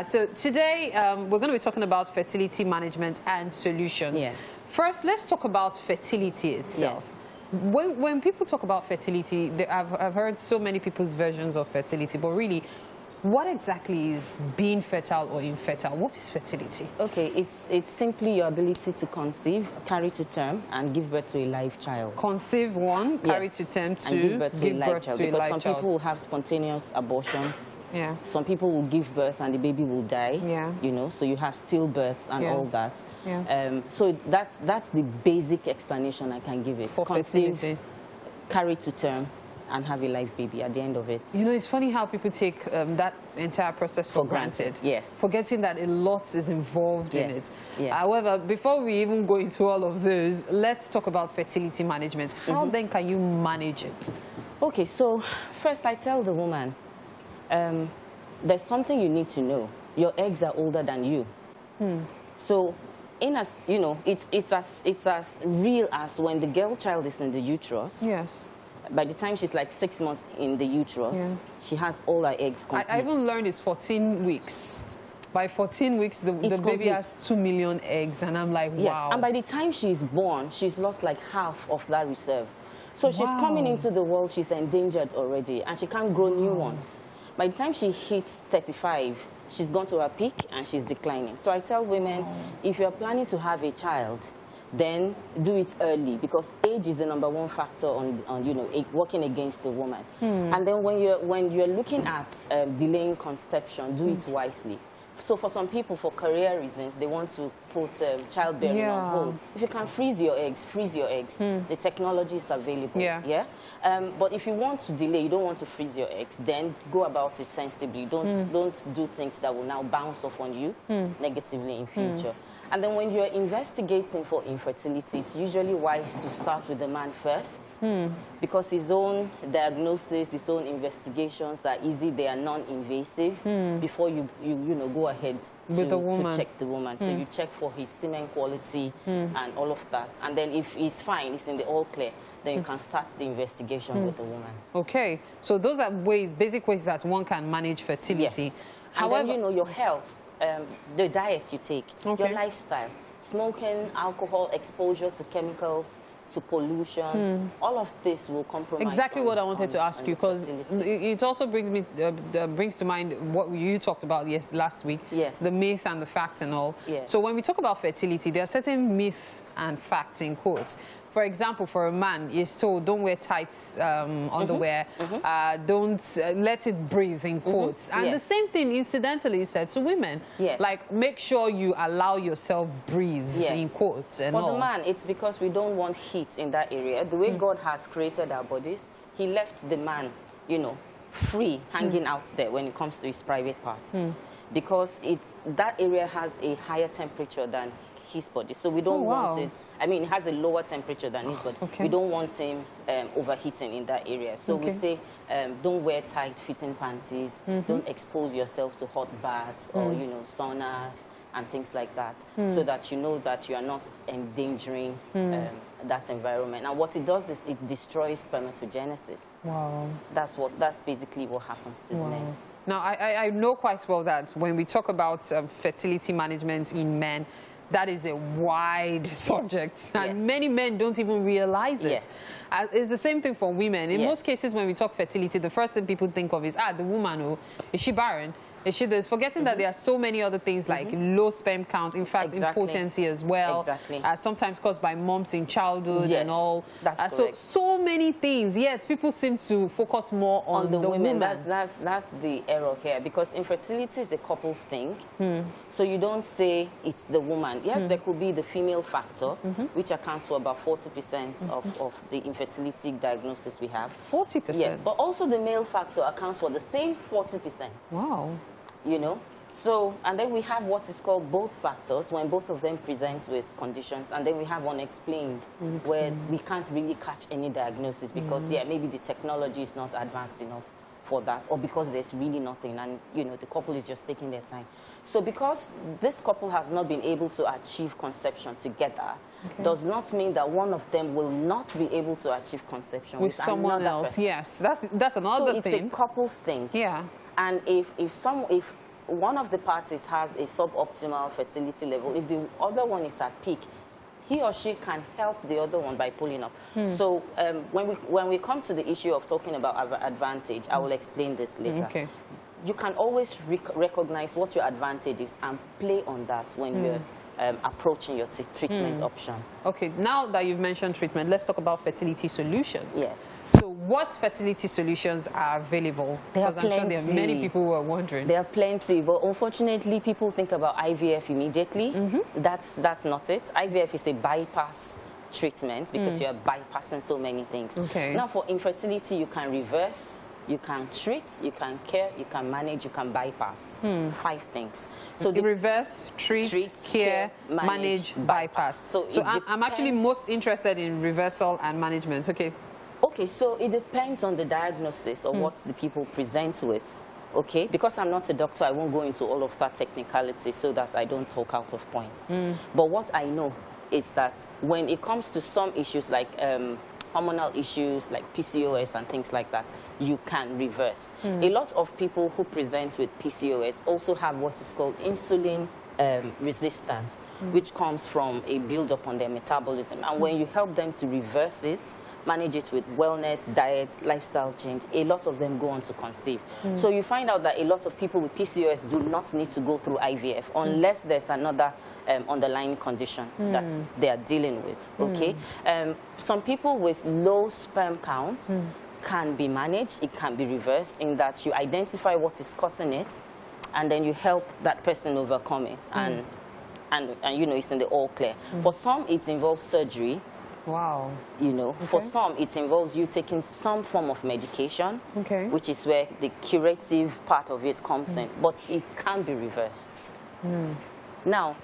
So today we're going to be talking about fertility management and solutions.
Yes.
First, let's talk about fertility itself. Yes. When people talk about fertility, I've heard so many people's versions of fertility, but really, what exactly is being fertile or infertile? What is fertility?
Okay, it's simply your ability to conceive, carry to term, and give birth to a live child.
Conceive one, carry to term two,
and give birth to a live child. Because some
child.
people will have spontaneous abortions.
Yeah.
Some people will give birth and the baby will die.
Yeah.
You know, so you have stillbirths and all that.
Yeah.
So that's the basic explanation I can give it.
For
conceive,
fertility.
carry to term, and have a live baby at the end of it.
You know, it's funny how people take that entire process for granted.
Yes.
Forgetting that a lot is involved in it.
Yes.
However, before we even go into all of those, let's talk about fertility management. How then can you manage it?
Okay, so first I tell the woman, there's something you need to know. Your eggs are older than you. So, it's as real as when the girl child is in the uterus.
Yes.
By the time she's like 6 months in the uterus, she has all her eggs complete.
I even learned it's 14 weeks. By 14 weeks, the baby
complete.
has 2 million eggs, and I'm like, wow.
Yes, and by the time she's born, she's lost like half of that reserve. So she's coming into the world, she's endangered already, and she can't grow new ones. By the time she hits 35, she's gone to her peak and she's declining. So I tell women, if you're planning to have a child, then do it early, because age is the #1 factor on you know, working against the woman. And then when you're looking at delaying conception, do it wisely. So for some people, for career reasons, they want to put childbearing on hold. If you can freeze your eggs, freeze your eggs. The technology is available. But if you want to delay, you don't want to freeze your eggs, then go about it sensibly. Don't do things that will now bounce off on you negatively in future. And then when you're investigating for infertility, it's usually wise to start with the man first, because his own diagnosis, his own investigations are easy, they are non-invasive, before you know, go ahead to check the woman. So you check for his semen quality and all of that. And then if he's fine, he's in the all clear, then you can start the investigation with the woman.
Okay, so those are ways, basic ways that one can manage fertility.
Yes. However, and then, you know, your health, the diet you take, your lifestyle, smoking, alcohol, exposure to chemicals, to pollution, all of this will compromise.
Exactly what I wanted to ask you, because it also brings to mind what you talked about last week, the myth and the facts and all. So when we talk about fertility, there are certain myths and facts in quotes. For example, for a man, he's told, don't wear tight underwear, don't let it breathe, in quotes. And the same thing, incidentally, is said to women. Like, make sure you allow yourself breathe, in quotes and all.
For the man, it's because we don't want heat in that area. The way God has created our bodies, he left the man, you know, free, hanging out there when it comes to his private parts. Because that area has a higher temperature than his body, so we don't want it. I mean, it has a lower temperature than his body. We don't want him overheating in that area. So we say, don't wear tight-fitting panties. Don't expose yourself to hot baths or, you know, saunas and things like that, so that you know that you are not endangering that environment. And what it does is it destroys spermatogenesis. That's basically what happens to the men.
Now, I know quite well that when we talk about fertility management in men, that is a wide subject, and many men don't even realize it. It's the same thing for women. In most cases, when we talk fertility, the first thing people think of is, the woman, oh, is she barren? Is she this? Forgetting that there are so many other things like low sperm count, in fact, impotency as well. Sometimes caused by moms in childhood and all. So many things. Yet people seem to focus more on the women.
That's the error here, because infertility is a couple's thing. So you don't say it's the woman. Yes, there could be the female factor, which accounts for about 40% of the infertility diagnosis we have.
40%?
Yes, but also the male factor accounts for the same 40%.
Wow.
You know, so, and then we have what is called both factors, when both of them present with conditions, and then we have unexplained, where we can't really catch any diagnosis because, maybe the technology is not advanced enough for that, or because there's really nothing, and, you know, the couple is just taking their time. So because this couple has not been able to achieve conception together, does not mean that one of them will not be able to achieve conception with
someone else.
Person.
Yes, that's another thing.
So it's a couple's thing. And if one of the parties has a suboptimal fertility level, if the other one is at peak, he or she can help the other one by pulling up. So when we come to the issue of talking about advantage, I will explain this later. You can always recognize what your advantage is and play on that when you're approaching your treatment option. Okay,
now that you've mentioned treatment, let's talk about fertility solutions.
Yes.
So what fertility solutions are available? Because I'm sure there are many people who are wondering.
There are plenty, but unfortunately people think about IVF immediately. That's not it. IVF is a bypass treatment because you're bypassing so many things. Now for infertility, you can reverse, you can treat, you can care, you can manage, you can bypass. 5 things.
So the reverse, treat, care, manage, bypass. So I'm actually most interested in reversal and management.
Okay, so it depends on the diagnosis or what the people present with. Okay, because I'm not a doctor, I won't go into all of that technicality so that I don't talk out of points. But what I know is that when it comes to some issues like hormonal issues like PCOS and things like that, you can reverse. A lot of people who present with PCOS also have what is called insulin resistance, which comes from a buildup on their metabolism. And when you help them to reverse it, manage it with wellness, diet, lifestyle change, a lot of them go on to conceive. So you find out that a lot of people with PCOS do not need to go through IVF unless there's another underlying condition that they are dealing with, okay? Some people with low sperm counts can be managed, it can be reversed in that you identify what is causing it, and then you help that person overcome it, and you know, it's in the all clear. For some, it involves surgery.
Wow.
You know, for some, it involves you taking some form of medication, which is where the curative part of it comes in, but it can be reversed. Now,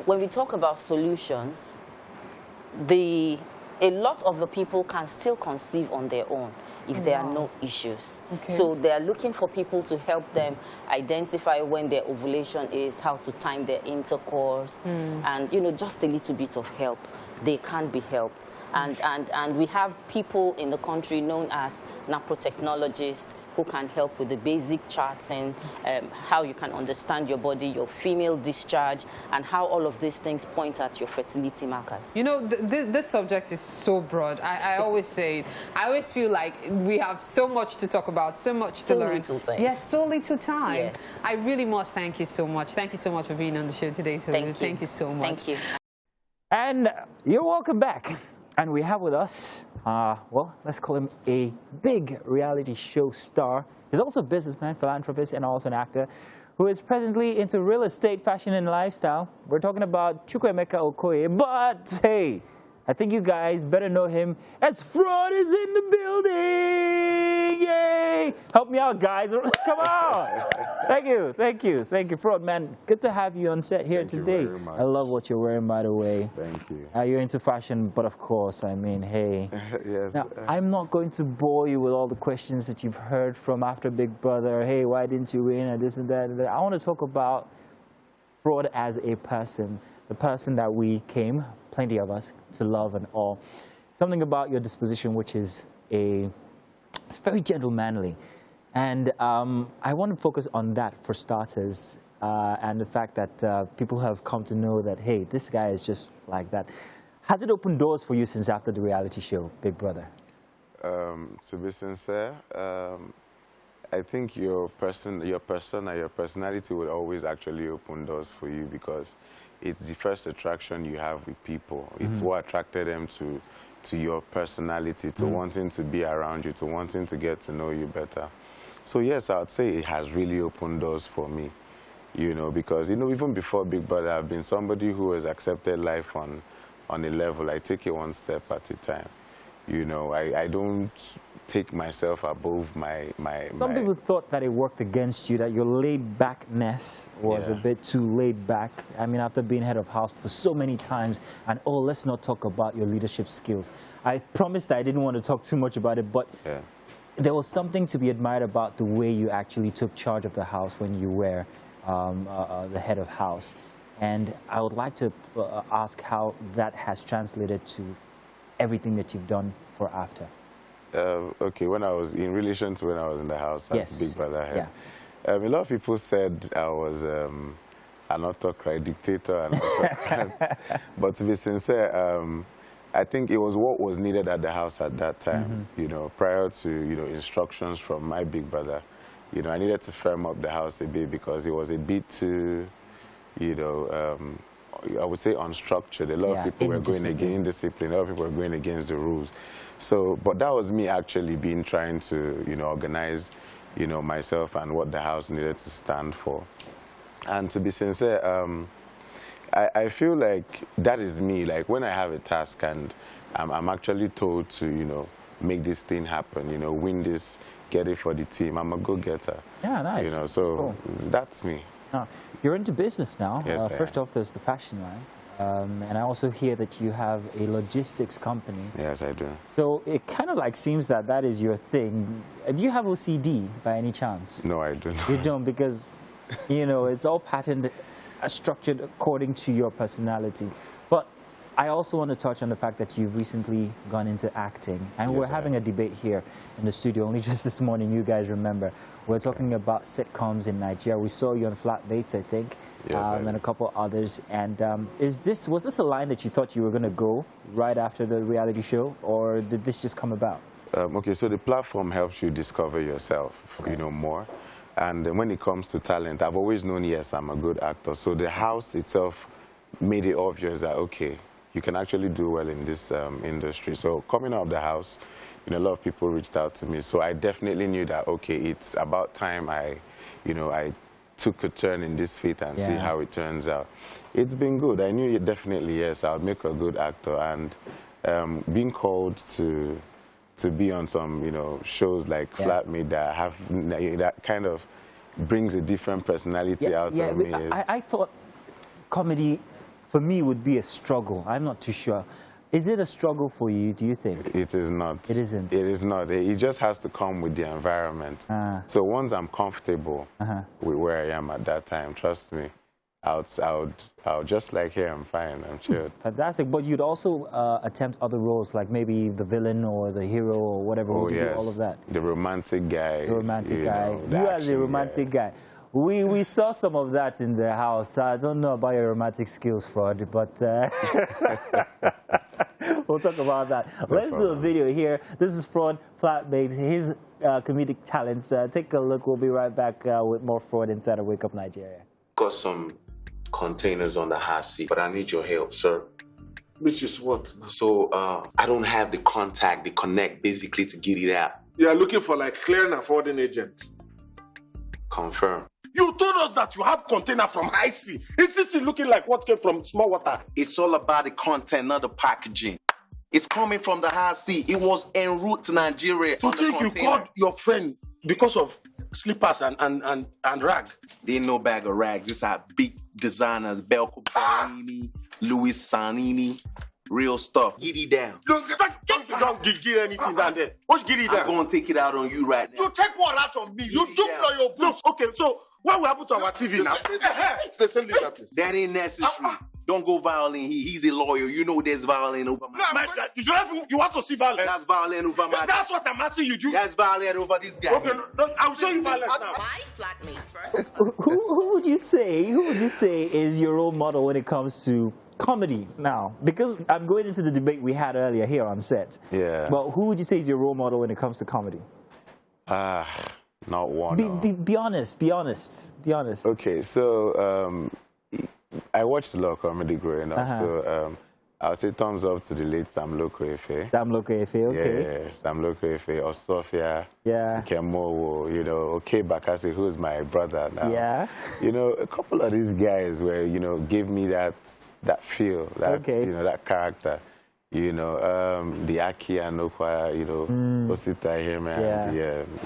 when we talk about solutions, a lot of the people can still conceive on their own if there are no issues. So they are looking for people to help them identify when their ovulation is, how to time their intercourse, and, you know, just a little bit of help. They can be helped. And we have people in the country known as naprotechnologists who can help with the basic charting, how you can understand your body, your female discharge, and how all of these things point at your fertility markers.
You know, this subject is so broad. I always say it. I always feel like we have so much to talk about, so much to learn.
So little time.
Yeah, so little time.
Yes.
I really must thank you so much. Thank you so much for being on the show today, Tolu. Thank you so much.
Thank you.
And you're welcome back. And we have with us, well, let's call him a big reality show star. He's also a businessman, philanthropist, and also an actor who is presently into real estate, fashion, and lifestyle. We're talking about Chukwuemeka Okoye, but hey, I think you guys better know him as Fraud is in the building. Yay! Help me out, guys. Come on. Thank you, thank you, thank you, Fraud, man. Good to have you on set here today.
Thank you very much.
I love what you're wearing, by the way.
Thank you.
You're into fashion, but of course, I mean, hey.
Yes.
Now, I'm not going to bore you with all the questions that you've heard from after Big Brother. Hey, why didn't you win? And this and that. And that. I want to talk about Fraud as a person, the person that we came, plenty of us, to love and all. Something about your disposition, which is it's very gentlemanly. And I want to focus on that for starters, and the fact that people have come to know that, hey, this guy is just like that. Has it opened doors for you since after the reality show, Big Brother?
To be sincere, I think your persona, your personality will always actually open doors for you, because it's the first attraction you have with people. It's what attracted them to your personality, to wanting to be around you, to wanting to get to know you better. So yes, I would say it has really opened doors for me, you know, because, you know, even before Big Brother, I've been somebody who has accepted life on a level. I take it one step at a time. You know, I don't take myself above my
Some people thought that it worked against you, that your laid-backness was a bit too laid back. I mean, after being head of house for so many times, and oh, let's not talk about your leadership skills. I promised that I didn't want to talk too much about it, but there was something to be admired about the way you actually took charge of the house when you were the head of house. And I would like to ask how that has translated to everything that you've done for after.
Okay, when I was in relation to when I was in the house as Big Brother head, a lot of people said I was an autocrat, dictator, and autocrat. But to be sincere, I think it was what was needed at the house at that time. You know, prior to instructions from my Big Brother, you know, I needed to firm up the house a bit, because it was a bit too, you know, I would say unstructured. A lot of people were going against indiscipline. A lot of people were going against the rules. So, but that was me actually trying to, you know, organize, you know, myself and what the house needed to stand for. And to be sincere, I feel like that is me. Like when I have a task and I'm actually told to, you know, make this thing happen, you know, win this, get it for the team. I'm a go-getter.
Yeah, nice.
You know, so that's me.
You're into business now.
Yes,
first off, there's the fashion line. And I also hear that you have a logistics company.
Yes, I do.
So it kind of like seems that that is your thing. Do you have OCD by any chance?
No, I don't.
You don't, because, you know, it's all patterned, structured according to your personality. But I also want to touch on the fact that you've recently gone into acting, and we're having a debate here in the studio only just this morning, you guys remember. We're talking about sitcoms in Nigeria. We saw you on Flatmates, I think, and a couple others. And was this a line that you thought you were going to go right after the reality show, or did this just come about?
Okay, so the platform helps you discover yourself, you know, more. And when it comes to talent, I've always known, yes, I'm a good actor. So the house itself made it obvious that, okay, you can actually do well in this industry. So coming out of the house, you know, a lot of people reached out to me. So I definitely knew that, okay, it's about time I took a turn in this field and see how it turns out. It's been good. I knew definitely, yes, I'll make a good actor. And being called to be on some, you know, shows like Flatmate that have that kind of brings a different personality out of me.
I thought comedy, for me, would be a struggle. I'm not too sure. Is it a struggle for you, do you think?
It is not.
It isn't?
It is not. It just has to come with the environment. So once I'm comfortable with where I am at that time, trust me, I'll just like here, I'm fine, I'm chilled.
Fantastic. But you'd also attempt other roles, like maybe the villain or the hero or whatever.
Oh,
would you
yes.
do all of that?
The romantic guy.
The romantic guy.
Know,
You are the romantic guy. We saw some of that in the house. I don't know about your romantic skills, Fraud, but we'll talk about that. Let's do a video here. This is Fraud, Flatmate, his comedic talents. Take a look. We'll be right back with more Fraud inside of Wake Up Nigeria.
Got some containers on the hot seat, but I need your help, sir.
Which is what?
So I don't have the contact, the connect, basically, to get it out.
You are looking for like clearing and forwarding agent.
Confirm.
You told us that you have container from high sea. Is this looking like what came from small water?
It's all about the content, not the packaging. It's coming from the high sea. It was en route to Nigeria.
You think you called your friend because of slippers and rag?
They ain't no bag of rags. These are big designers. Belco Bellini, Louis Sanini. Real stuff. Get it down.
Don't get anything down there. What's get it down?
I'm going to take it out on you right now.
You take what out of me? You took all your books. No, okay, so what will happen to our TV now? They send this at least.
That ain't necessary. Don't go violent. He's a lawyer. You know there's violent over my...
No, you want to see violence?
That's violent over my...
That's what I'm asking you do.
That's violent over this guy.
Okay, no, I'll show you violence now.
My flatmate first.
Who would you say is your role model when it comes to comedy now? Because I'm going into the debate we had earlier here on set.
Yeah.
Well, who would you say is your role model when it comes to comedy?
Not one.
Be honest. Be honest.
Okay, so I watched a lot of comedy growing up. So I would say thumbs up to the late Sam Loco Efe.
Sam Loco Efe, okay.
Yeah, Sam Loco Efe, Osofia,
yeah,
Kemowo, you know, okay, Bakasi, who's my brother now.
Yeah.
You know, a couple of these guys where, you know, give me that feel, that, you know, that character. You know, the Aki and Okwa, you know, Osita Hema,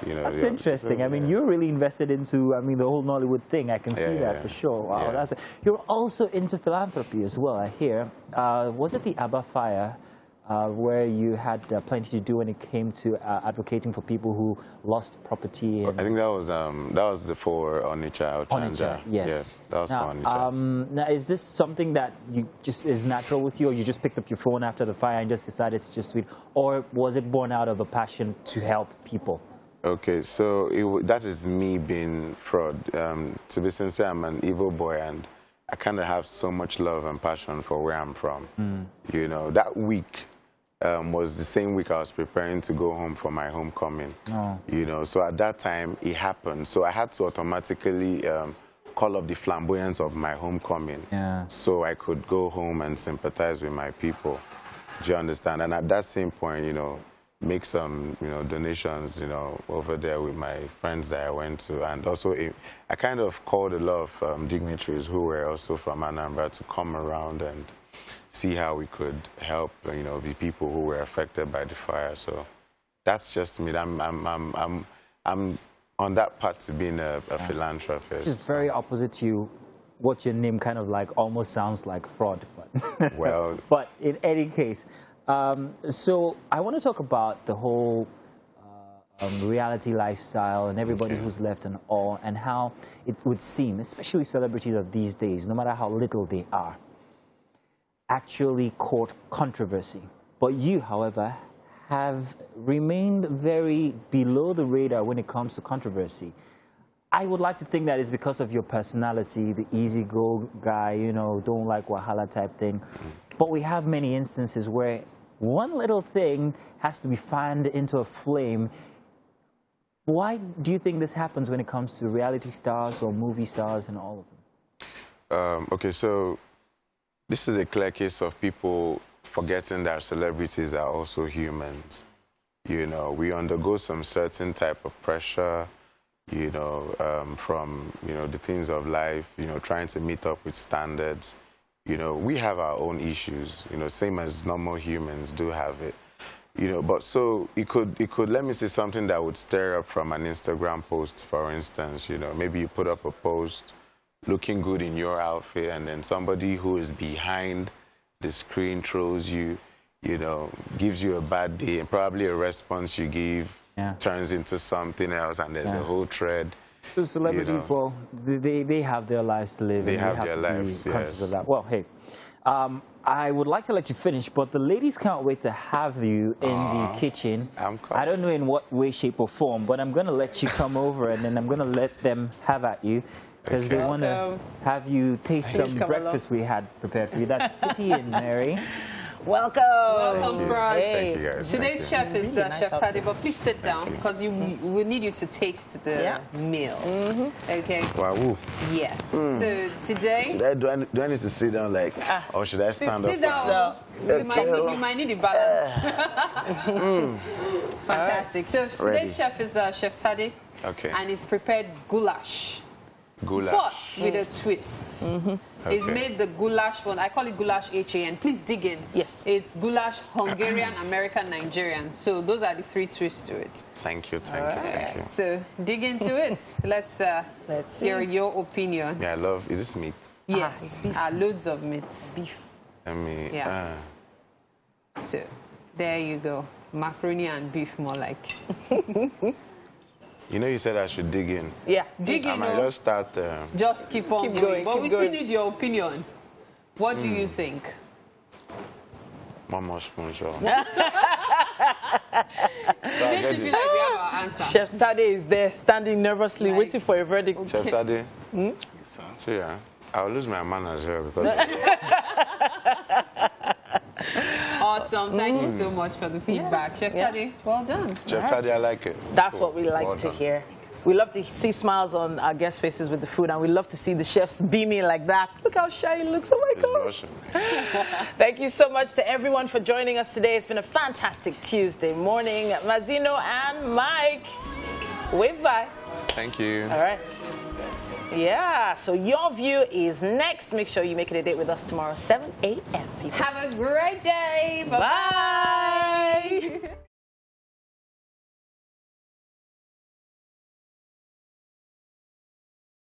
you know.
That's interesting. I mean, you're really invested into, the whole Nollywood thing. I can see that for sure. Wow, you're also into philanthropy as well, I hear. Was it the Abba Fire where you had plenty to do when it came to advocating for people who lost property? And...
I think that was for Onitsha.
Onitsha, yes.
That was for Onitsha.
Now, is this something that you just is natural with you, or you just picked up your phone after the fire and just decided to just tweet, or was it born out of a passion to help people?
Okay, so that is me being Fraud. To be sincere, I'm an evil boy, and I kind of have so much love and passion for where I'm from. You know, that week was the same week I was preparing to go home for my homecoming. You know, so at that time it happened. So I had to automatically call up the flamboyance of my homecoming, so I could go home and sympathize with my people. Do you understand? And at that same point, you know, make some, you know, donations, you know, over there with my friends that I went to. And also, I kind of called a lot of dignitaries who were also from Anambra to come around and see how we could help, you know, the people who were affected by the fire. So that's just me. I'm on that path to being a philanthropist.
It's very opposite to you. What your name kind of like almost sounds like Fraud, but
well,
but in any case. So I want to talk about the whole reality lifestyle and everybody who's left in awe, and how it would seem, especially celebrities of these days, no matter how little they are, actually caught controversy. But you, however, have remained very below the radar when it comes to controversy. I would like to think that it's because of your personality, the easy-go guy, you know, don't like wahala type thing. But we have many instances where one little thing has to be fanned into a flame. Why do you think this happens when it comes to reality stars or movie stars and all of them?
Okay, so this is a clear case of people forgetting that celebrities are also humans. You know, we undergo some certain type of pressure, you know, from, you know, the things of life, you know, trying to meet up with standards. You know, we have our own issues, you know, same as normal humans do have it. You know, but so it could, let me say something that would stir up from an Instagram post, for instance. You know, maybe you put up a post looking good in your outfit, and then somebody who is behind the screen trolls you, you know, gives you a bad day, and probably a response you give turns into something else, and there's a whole thread.
So celebrities,
you know,
well, they have their lives to live.
They
and
have their lives,
conscious
yes.
of that. Well, hey, I would like to let you finish, but the ladies can't wait to have you in the kitchen. I don't know in what way, shape, or form, but I'm going to let you come over, and then I'm going to let them have at you, because they want to have you taste some breakfast we had prepared for you. That's Titi and Mary.
Welcome.
Welcome, Brad.
Thank you, guys.
Today's chef is Chef Tade, but please sit down because we need you to taste the meal. Okay.
Wow.
Yes. So today.
Do I need to sit down like, or should I stand up?
Sit down. You might need a balance. Fantastic. So today's chef is Chef Tade.
Okay.
And he's prepared goulash.
Goulash.
But with a twist. He's made the goulash one. I call it goulash HAN. Please dig in.
Yes.
It's goulash Hungarian, American, Nigerian. So those are the three twists to it.
Thank you, thank you.
So dig into it. Let's hear your opinion.
Yeah, I love, is this meat?
Yes. Loads of meat.
Beef.
I mean,
So there you go. Macaroni and beef, more like.
You know, you said I should dig in.
Yeah, dig in.
I might just start.
Just keep on going. But we still need your opinion. What do you think?
One more spoon, sure.
It should be like we have our answer.
Chef Tade is there, standing nervously, waiting for a verdict.
Chef Tade? So, yeah, I'll lose my manners here because...
Awesome. Thank you so much for the feedback. Chef Tade, well done.
Chef Tade, I like it.
That's what we like to hear. We love to see smiles on our guest faces with the food, and we love to see the chefs beaming like that. Look how shy he looks. Oh my gosh. Thank you so much to everyone for joining us today. It's been a fantastic Tuesday morning. Mazino and Mike, wave bye.
Thank you.
All right. Yeah, so Your View is next. Make sure you make it a date with us tomorrow, 7 a.m.
Have a great day. Bye-bye.
Bye.